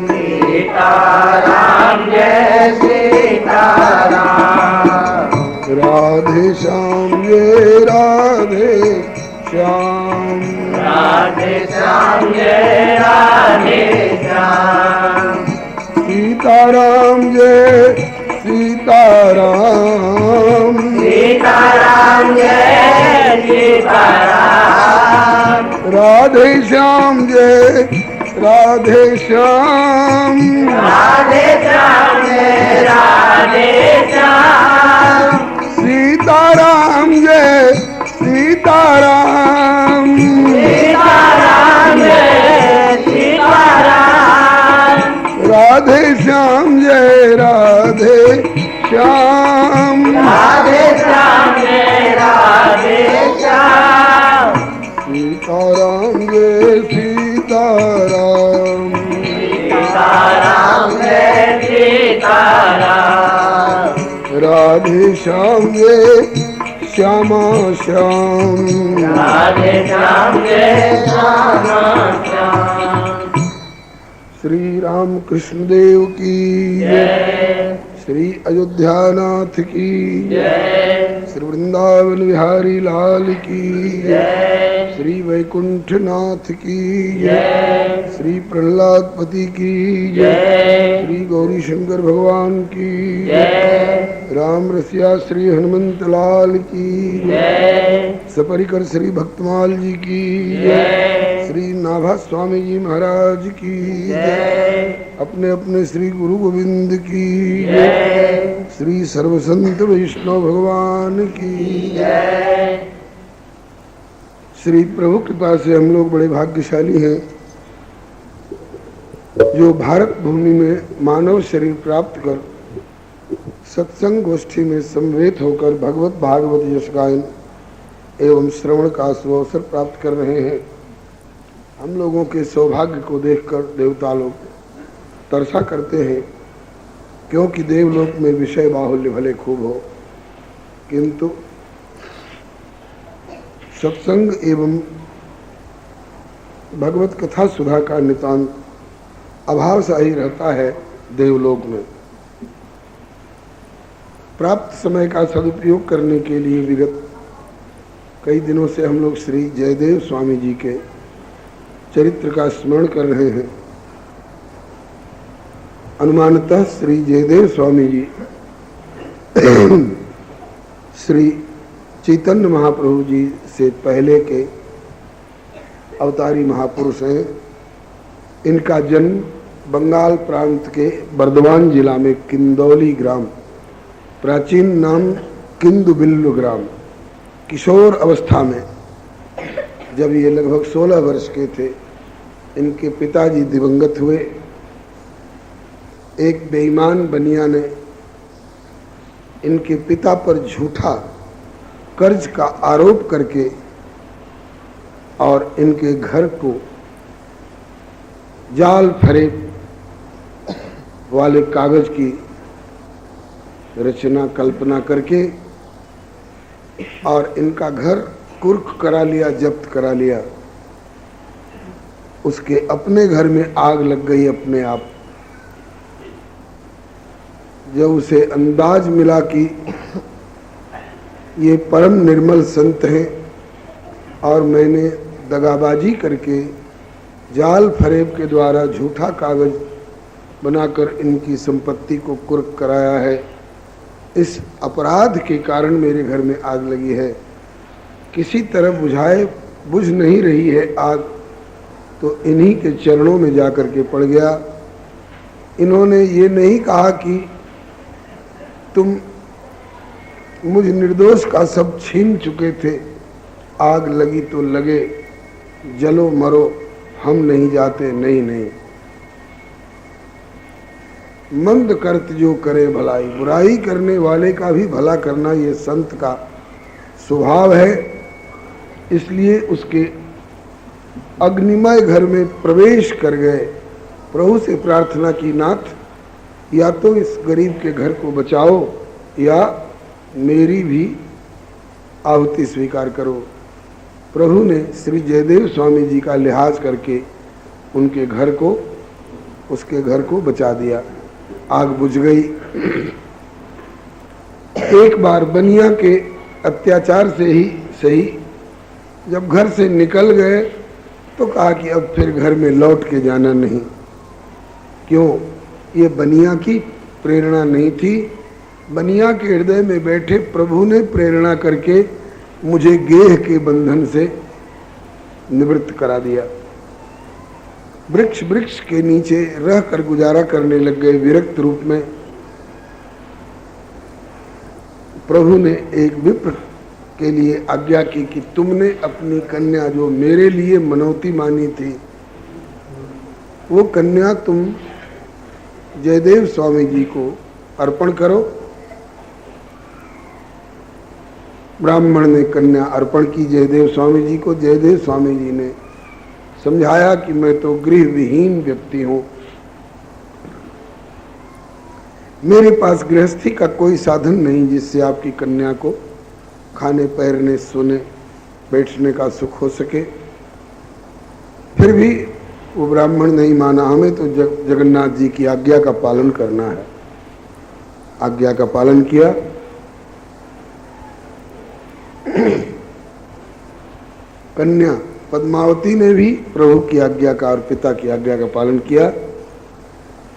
सीताराम जय सीताराम। राधे श्याम जय राधे श्याम, राधे श्याम जय राधे श्याम। सीताराम जय सीताराम, राधे श्याम जय राधे श्याम, राधे श्याम जय राधे श्याम, सीताराम जय सीताराम, सीताराम जय सीताराम, राधे श्याम जय राधे श्याम, राधे श्याम जय राधे श्याम, सीताराम जय सीताराम, सीताराम जय सीताराम, राधे श्याम जय श्यामा श्याम, राधे श्याम जय श्यामा श्याम, श्री राम कृष्ण देव की जय, श्री अयोध्यानाथ की जय, श्री वृंदावन बिहारी लाल की जय, श्री वैकुंठनाथ की जय, श्री प्रहलादपति की जय, श्री गौरी शंकर भगवान की जय, राम रसिया श्री हनुमंत लाल की जय, सपरिकर श्री भक्तमाल जी की जय, श्री नाभा स्वामी जी महाराज की जय, अपने अपने श्री गुरु गोविंद की जय, श्री सर्वसंत वैष्णव भगवान की जय, श्री प्रभु कृपा से हम लोग बड़े भाग्यशाली हैं जो भारत भूमि में मानव शरीर प्राप्त कर सत्संग गोष्ठी में समवेत होकर भगवत भागवत यश गायन एवं श्रवण का सुअवसर प्राप्त कर रहे हैं। हम लोगों के सौभाग्य को देखकर देवता लोग तरसा करते हैं, क्योंकि देवलोक में विषय बाहुल्य भले खूब हो, किंतु सत्संग एवं भगवत कथा सुधा का नितांत अभाव सा ही रहता है देवलोक में। प्राप्त समय का सदुपयोग करने के लिए विगत कई दिनों से हम लोग श्री जयदेव स्वामी जी के चरित्र का स्मरण कर रहे हैं। अनुमानतः श्री जयदेव स्वामी जी श्री चैतन्य महाप्रभु जी से पहले के अवतारी महापुरुष हैं। इनका जन्म बंगाल प्रांत के बर्दवान जिला में किंदौली ग्राम, प्राचीन नाम किंदुबिल्लु ग्राम, किशोर अवस्था में जब ये लगभग 16 वर्ष के थे, इनके पिताजी दिवंगत हुए। एक बेईमान बनिया ने इनके पिता पर झूठा कर्ज का आरोप करके और इनके घर को जाल फरेब वाले कागज की रचना कल्पना करके और इनका घर कुर्क करा लिया, जब्त करा लिया। उसके अपने घर में आग लग गई अपने आप। जब उसे अंदाज मिला कि ये परम निर्मल संत हैं और मैंने दगाबाजी करके जाल फरेब के द्वारा झूठा कागज बनाकर इनकी संपत्ति को कुर्क कराया है, इस अपराध के कारण मेरे घर में आग लगी है, किसी तरह बुझाए बुझ नहीं रही है आग, तो इन्हीं के चरणों में जाकर के पड़ गया। इन्होंने ये नहीं कहा कि तुम मुझ निर्दोष का सब छीन चुके थे, आग लगी तो लगे, जलो मरो, हम नहीं जाते। नहीं नहीं, मंद करत जो करे भलाई, बुराई करने वाले का भी भला करना ये संत का स्वभाव है। इसलिए उसके अग्निमय घर में प्रवेश कर गए, प्रभु से प्रार्थना की, नाथ या तो इस गरीब के घर को बचाओ या मेरी भी आहुति स्वीकार करो। प्रभु ने श्री जयदेव स्वामी जी का लिहाज करके उनके घर को, उसके घर को बचा दिया। आग बुझ गई। एक बार बनिया के अत्याचार से ही सही जब घर से निकल गए तो कहा कि अब फिर घर में लौट के जाना नहीं। क्यों? ये बनिया की प्रेरणा नहीं थी, बनिया के हृदय में बैठे प्रभु ने प्रेरणा करके मुझे गेह के बंधन से निवृत्त करा दिया। वृक्ष वृक्ष के नीचे रह कर गुजारा करने लग गए। विरक्त रूप में प्रभु ने एक विप्र के लिए आज्ञा की कि तुमने अपनी कन्या जो मेरे लिए मनौती मानी थी, वो कन्या तुम जयदेव स्वामी जी को अर्पण करो। ब्राह्मण ने कन्या अर्पण की जयदेव स्वामी जी को। जयदेव स्वामी जी ने समझाया कि मैं तो गृह विहीन व्यक्ति हूं, मेरे पास गृहस्थी का कोई साधन नहीं जिससे आपकी कन्या को खाने पैरने सोने बैठने का सुख हो सके। फिर भी वो ब्राह्मण नहीं माना। हमें तो जगन्नाथ जी की आज्ञा का पालन करना है। आज्ञा का पालन किया। कन्या पद्मावती ने भी प्रभु की आज्ञा का और पिता की आज्ञा का पालन किया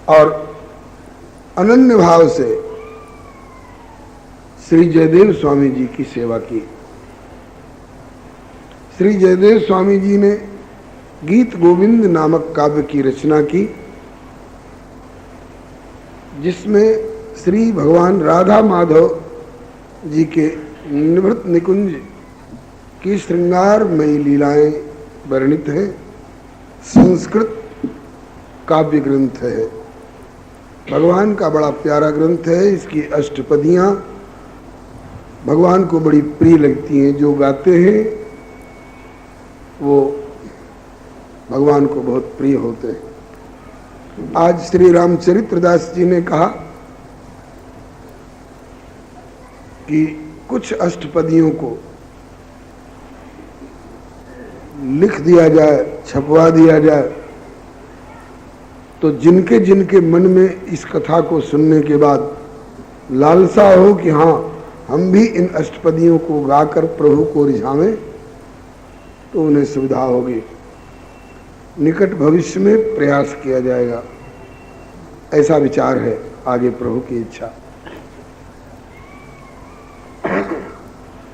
और अनन्य भाव से श्री जयदेव स्वामी जी की सेवा की। श्री जयदेव स्वामी जी ने गीत गोविंद नामक काव्य की रचना की, जिसमें श्री भगवान राधा माधव जी के निवृत्त निकुंज की श्रृंगारमयी लीलाएं वर्णित हैं। संस्कृत काव्य ग्रंथ है, भगवान का बड़ा प्यारा ग्रंथ है। इसकी अष्टपदियां भगवान को बड़ी प्रिय लगती हैं। जो गाते हैं वो भगवान को बहुत प्रिय होते हैं। आज श्री रामचरित्रदास जी ने कहा कि कुछ अष्टपदियों को लिख दिया जाए, छपवा दिया जाए, तो जिनके जिनके मन में इस कथा को सुनने के बाद लालसा हो कि हाँ हम भी इन अष्टपदियों को गाकर प्रभु को रिझावें, तो उन्हें सुविधा होगी। निकट भविष्य में प्रयास किया जाएगा, ऐसा विचार है। आगे प्रभु की इच्छा।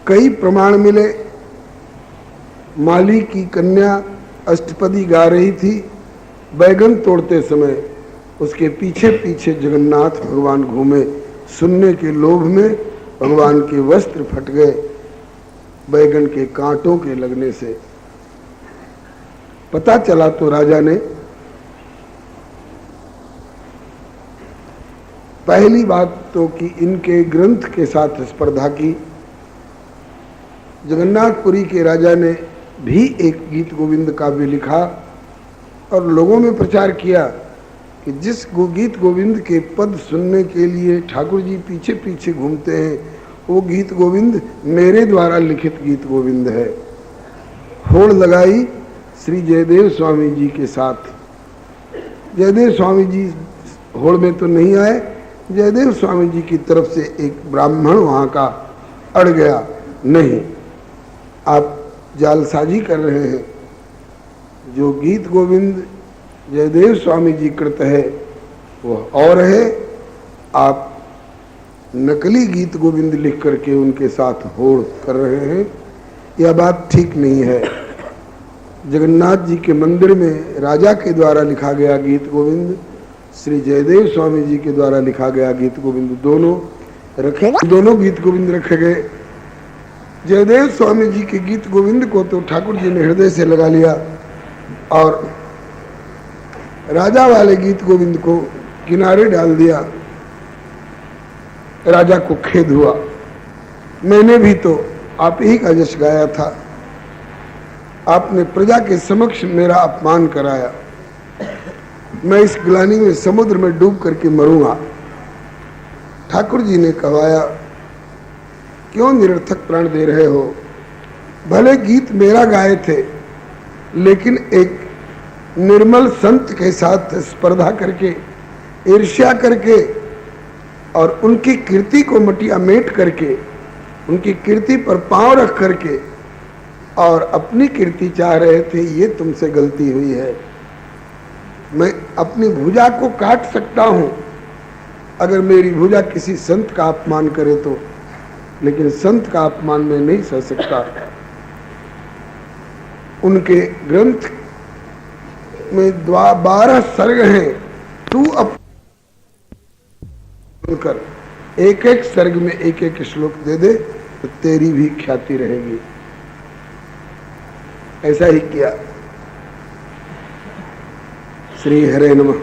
कई प्रमाण मिले। माली की कन्या अष्टपदी गा रही थी। बैगन तोड़ते समय उसके पीछे पीछे जगन्नाथ भगवान घूमे। सुनने के लोभ में भगवान के वस्त्र फट गए बैगन के कांटों के लगने से। पता चला तो राजा ने पहली बात तो कि इनके ग्रंथ के साथ स्पर्धा की। जगन्नाथपुरी के राजा ने भी एक गीत गोविंद काव्य लिखा और लोगों में प्रचार किया कि जिस गीत गोविंद के पद सुनने के लिए ठाकुर जी पीछे पीछे घूमते हैं, वो गीत गोविंद मेरे द्वारा लिखित गीत गोविंद है। होड़ लगाई श्री जयदेव स्वामी जी के साथ। जयदेव स्वामी जी होड़ में तो नहीं आए। जयदेव स्वामी जी की तरफ से एक ब्राह्मण वहां का अड़ गया, नहीं आप जालसाजी कर रहे हैं। जो गीत गोविंद जयदेव स्वामी जी कृत है वो और है, आप नकली गीत गोविंद लिख करके उनके साथ होड़ कर रहे हैं। यह बात ठीक नहीं है। जगन्नाथ जी के मंदिर में राजा के द्वारा लिखा गया गीत गोविंद, श्री जयदेव स्वामी जी के द्वारा लिखा गया गीत गोविंद, दोनों गीत गोविंद रखे गए। जयदेव स्वामी जी के गीत गोविंद को तो ठाकुर जी ने हृदय से लगा लिया और राजा वाले गीत गोविंद को किनारे डाल दिया। राजा को खेद हुआ, मैंने भी तो आप ही का यश गाया था, आपने प्रजा के समक्ष मेरा अपमान कराया, मैं इस ग्लानि में समुद्र में डूब करके मरूंगा। ठाकुर जी ने कहवाया, क्यों निरर्थक प्राण दे रहे हो? भले गीत मेरा गाए थे, लेकिन एक निर्मल संत के साथ स्पर्धा करके, ईर्ष्या करके और उनकी कीर्ति को मटिया मेट करके, उनकी कीर्ति पर पांव रख करके और अपनी कीर्ति चाह रहे थे, ये तुमसे गलती हुई है। मैं अपनी भुजा को काट सकता हूं अगर मेरी भुजा किसी संत का अपमान करे तो, लेकिन संत का अपमान मैं नहीं सह सकता। उनके ग्रंथ में 12 सर्ग हैं। तू अब कर एक एक सर्ग में एक एक श्लोक दे दे तो तेरी भी ख्याति रहेगी। ऐसा ही किया। श्री हरे नमः।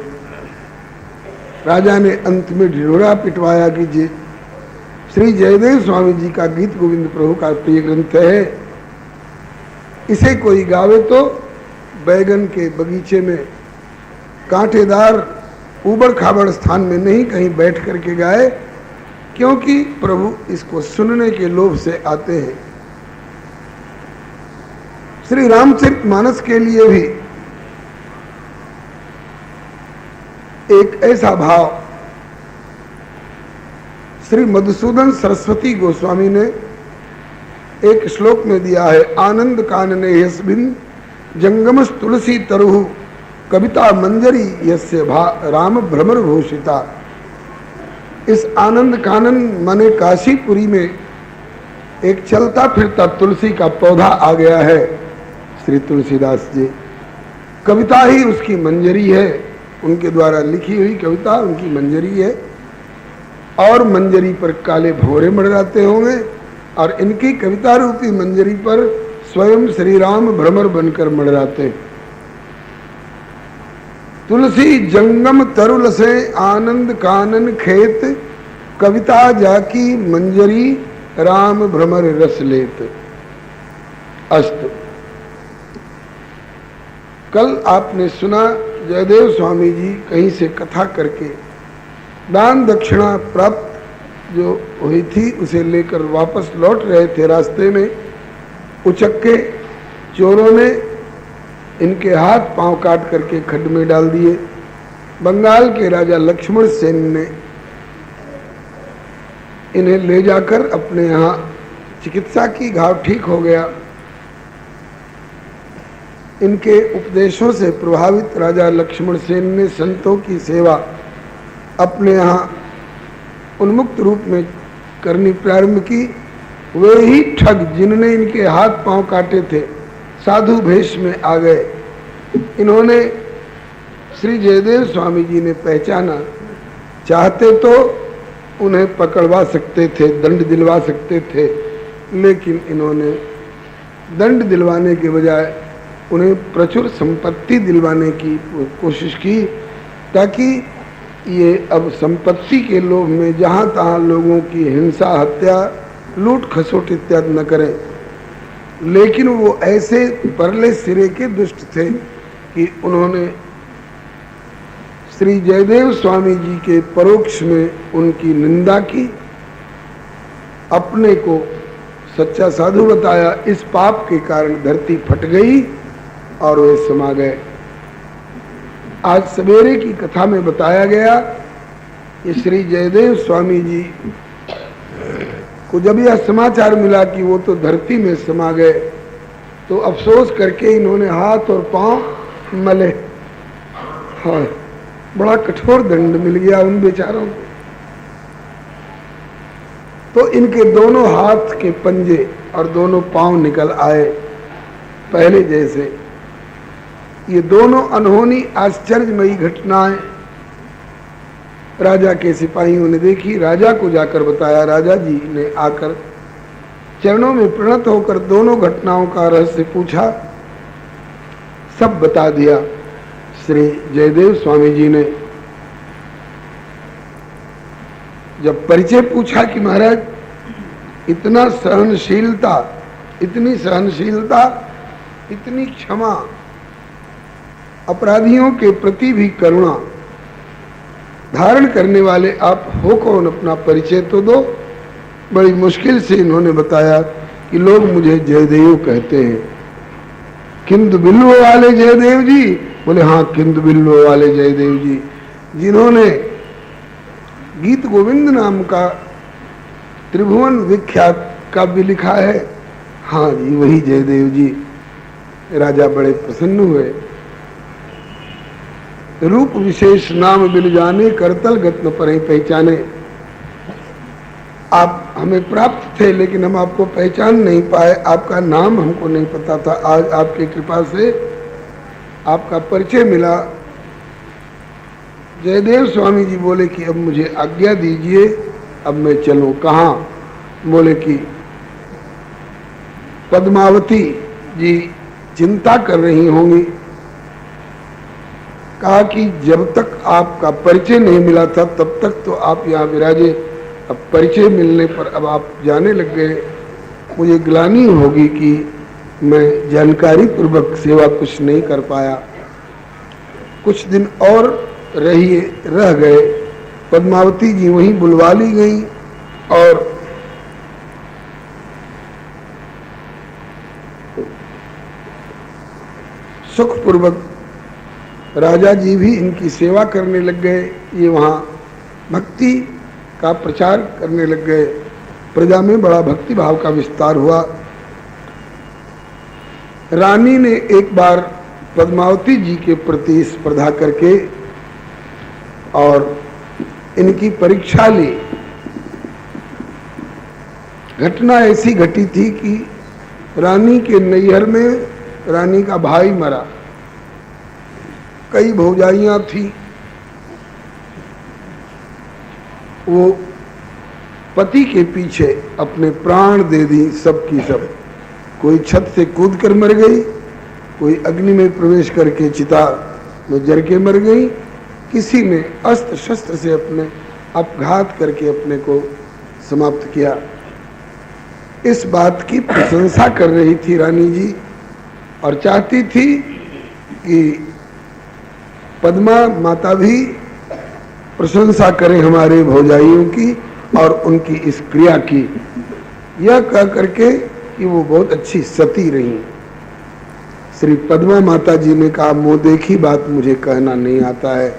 राजा ने अंत में ढिढोरा पिटवाया कि जी श्री जयदेव स्वामी जी का गीत गोविंद प्रभु का प्रिय ग्रंथ है, इसे कोई गावे तो बैगन के बगीचे में कांटेदार ऊबड़ खाबड़ स्थान में नहीं, कहीं बैठ करके गाए, क्योंकि प्रभु इसको सुनने के लोभ से आते हैं। श्री रामचरितमानस के लिए भी एक ऐसा भाव श्री मधुसूदन सरस्वती गोस्वामी ने एक श्लोक में दिया है। आनंद कानने यस्मिन् जंगमस तुलसी तरुहु कविता मंजरी यस्य राम भ्रमर भूषिता। इस आनंद कानन माने काशीपुरी में एक चलता फिरता तुलसी का पौधा आ गया है, श्री तुलसीदास जी। कविता ही उसकी मंजरी है, उनके द्वारा लिखी हुई कविता उनकी मंजरी है, और मंजरी पर काले भंवरे मंडराते होंगे, और इनकी कविता रूपी मंजरी पर स्वयं श्री राम भ्रमर बनकर मंडराते। तुलसी जंगम तरुल से आनंद कानन खेत, कविता जाकी मंजरी राम भ्रमर रस लेत। अस्त। कल आपने सुना जयदेव स्वामी जी कहीं से कथा करके दान दक्षिणा प्राप्त जो हुई थी उसे लेकर वापस लौट रहे थे। रास्ते में उचक्के चोरों ने इनके हाथ पांव काट करके खड्ड में डाल दिए। बंगाल के राजा लक्ष्मण सेन ने इन्हें ले जाकर अपने यहाँ चिकित्सा की, घाव ठीक हो गया। इनके उपदेशों से प्रभावित राजा लक्ष्मण सेन ने संतों की सेवा अपने यहाँ उन्मुक्त रूप में करनी प्रारंभ की। वे ही ठग जिन्होंने इनके हाथ पांव काटे थे साधु भेष में आ गए। इन्होंने श्री जयदेव स्वामी जी ने पहचाना, चाहते तो उन्हें पकड़वा सकते थे, दंड दिलवा सकते थे, लेकिन इन्होंने दंड दिलवाने के बजाय उन्हें प्रचुर संपत्ति दिलवाने की कोशिश की, ताकि ये अब संपत्ति के लोभ में जहाँ तहाँ लोगों की हिंसा, हत्या, लूट खसोट इत्यादि न करें। लेकिन वो ऐसे परले सिरे के दुष्ट थे कि उन्होंने श्री जयदेव स्वामी जी के परोक्ष में उनकी निंदा की, अपने को सच्चा साधु बताया। इस पाप के कारण धरती फट गई और वे समा गए। आज सवेरे की कथा में बताया गया कि श्री जयदेव स्वामी जी को जब यह समाचार मिला कि वो तो धरती में समा गए, तो अफसोस करके इन्होंने हाथ और पांव मले। हाँ, बड़ा कठोर दंड मिल गया उन बेचारों को। तो इनके दोनों हाथ के पंजे और दोनों पांव निकल आए पहले जैसे। ये दोनों अनहोनी आश्चर्यमयी घटनाएं राजा के सिपाहियों ने देखी, राजा को जाकर बताया। राजा जी ने आकर चरणों में प्रणत होकर दोनों घटनाओं का रहस्य पूछा, सब बता दिया। श्री जयदेव स्वामी जी ने जब परिचय पूछा कि महाराज इतना सहनशीलता, इतनी सहनशीलता, इतनी क्षमा, अपराधियों के प्रति भी करुणा धारण करने वाले आप हो कौन, अपना परिचय तो दो। बड़ी मुश्किल से इन्होंने बताया कि लोग मुझे जयदेव कहते हैं। किंदु बिल्लो वाले जयदेव जी? बोले हाँ, किंदु बिल्लो वाले जयदेव जी, जिन्होंने गीत गोविंद नाम का त्रिभुवन विख्यात काव्य लिखा है। हाँ जी, वही जयदेव जी। राजा बड़े प्रसन्न हुए। रूप विशेष नाम बिल जाने, करतल गत न परे पहचाने। आप हमें प्राप्त थे, लेकिन हम आपको पहचान नहीं पाए, आपका नाम हमको नहीं पता था। आज आपकी कृपा से आपका परिचय मिला। जयदेव स्वामी जी बोले कि अब मुझे आज्ञा दीजिए, अब मैं चलूं। कहाँ? बोले कि पद्मावती जी चिंता कर रही होंगी। कहा कि जब तक आपका परिचय नहीं मिला था तब तक तो आप यहाँ विराजे, अब परिचय मिलने पर अब आप जाने लग गए। मुझे ग्लानि होगी कि मैं जानकारी पूर्वक सेवा कुछ नहीं कर पाया। कुछ दिन और रह गए। पद्मावती जी वहीं बुलवा ली गई और सुखपूर्वक राजा जी भी इनकी सेवा करने लग गए। ये वहाँ भक्ति का प्रचार करने लग गए। प्रजा में बड़ा भक्ति भाव का विस्तार हुआ। रानी ने एक बार पद्मावती जी के प्रति स्पर्धा करके और इनकी परीक्षा ली। घटना ऐसी घटी थी कि रानी के नैहर में रानी का भाई मरा। कई भौजाइयां थी, वो पति के पीछे अपने प्राण दे दी, सब की सब। कोई छत से कूद कर मर गई, कोई अग्नि में प्रवेश करके चिता में जल के मर गई, किसी ने अस्त्र शस्त्र से अपने अपघात करके अपने को समाप्त किया। इस बात की प्रशंसा कर रही थी रानी जी और चाहती थी कि पद्मा माता भी प्रशंसा करें हमारे भौजाइयों की और उनकी इस क्रिया की। यह कह करके कि वो बहुत अच्छी सती रही। श्री पद्मा माता जी ने कहा, मुँह देखी बात मुझे कहना नहीं आता है।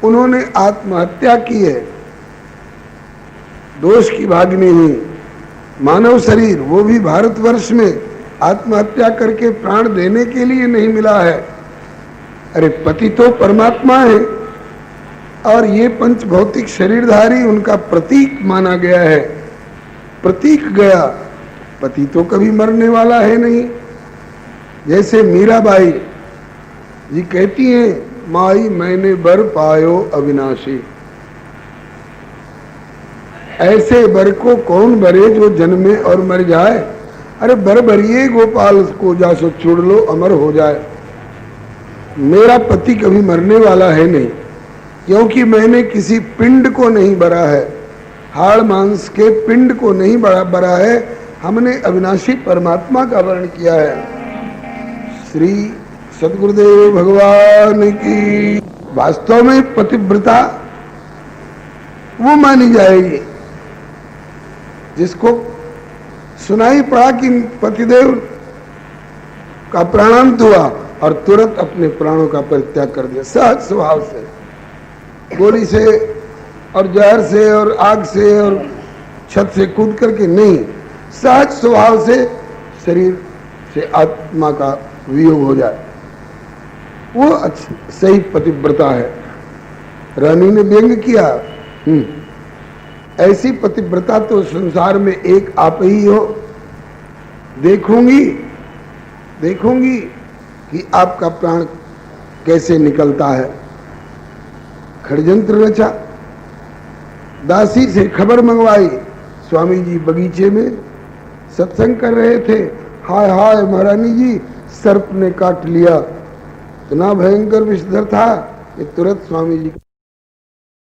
उन्होंने आत्महत्या की है, दोष की भागिनी हुई। मानव शरीर, वो भी भारतवर्ष में, आत्महत्या करके प्राण देने के लिए नहीं मिला है। अरे पति तो परमात्मा है और ये पंच भौतिक शरीरधारी उनका प्रतीक माना गया है। प्रतीक गया, पति तो कभी मरने वाला है नहीं। जैसे मीराबाई जी कहती हैं, माई मैंने बर पायो अविनाशी। ऐसे बर को कौन भरे जो जन्मे और मर जाए। अरे बर भरिए गोपाल को, जा सो छोड़ लो अमर हो जाए। मेरा पति कभी मरने वाला है नहीं, क्योंकि मैंने किसी पिंड को नहीं भरा है, हाड़ मांस के पिंड को नहीं भरा है। हमने अविनाशी परमात्मा का वर्ण किया है। श्री सद्गुरुदेव भगवान की। वास्तव में पतिव्रता वो मानी जाएगी जिसको सुनाई पड़ा कि पतिदेव का प्राणांत हुआ और तुरंत अपने प्राणों का परित्याग कर दिया। सहज स्वभाव से, गोली से और जहर से और आग से और छत से कूद करके नहीं, सहज स्वभाव से शरीर से आत्मा का वियोग हो जाए, वो सही पतिव्रता है। रानी ने व्यंग किया, ऐसी पतिव्रता तो संसार में एक आप ही हो। देखूंगी कि आपका प्राण कैसे निकलता है। षड्यंत्र रचा, दासी से खबर मंगवाई। स्वामी जी बगीचे में सत्संग कर रहे थे। हाय हाय महारानी जी, सर्प ने काट लिया। इतना भयंकर विषधर था कि तुरंत स्वामी जी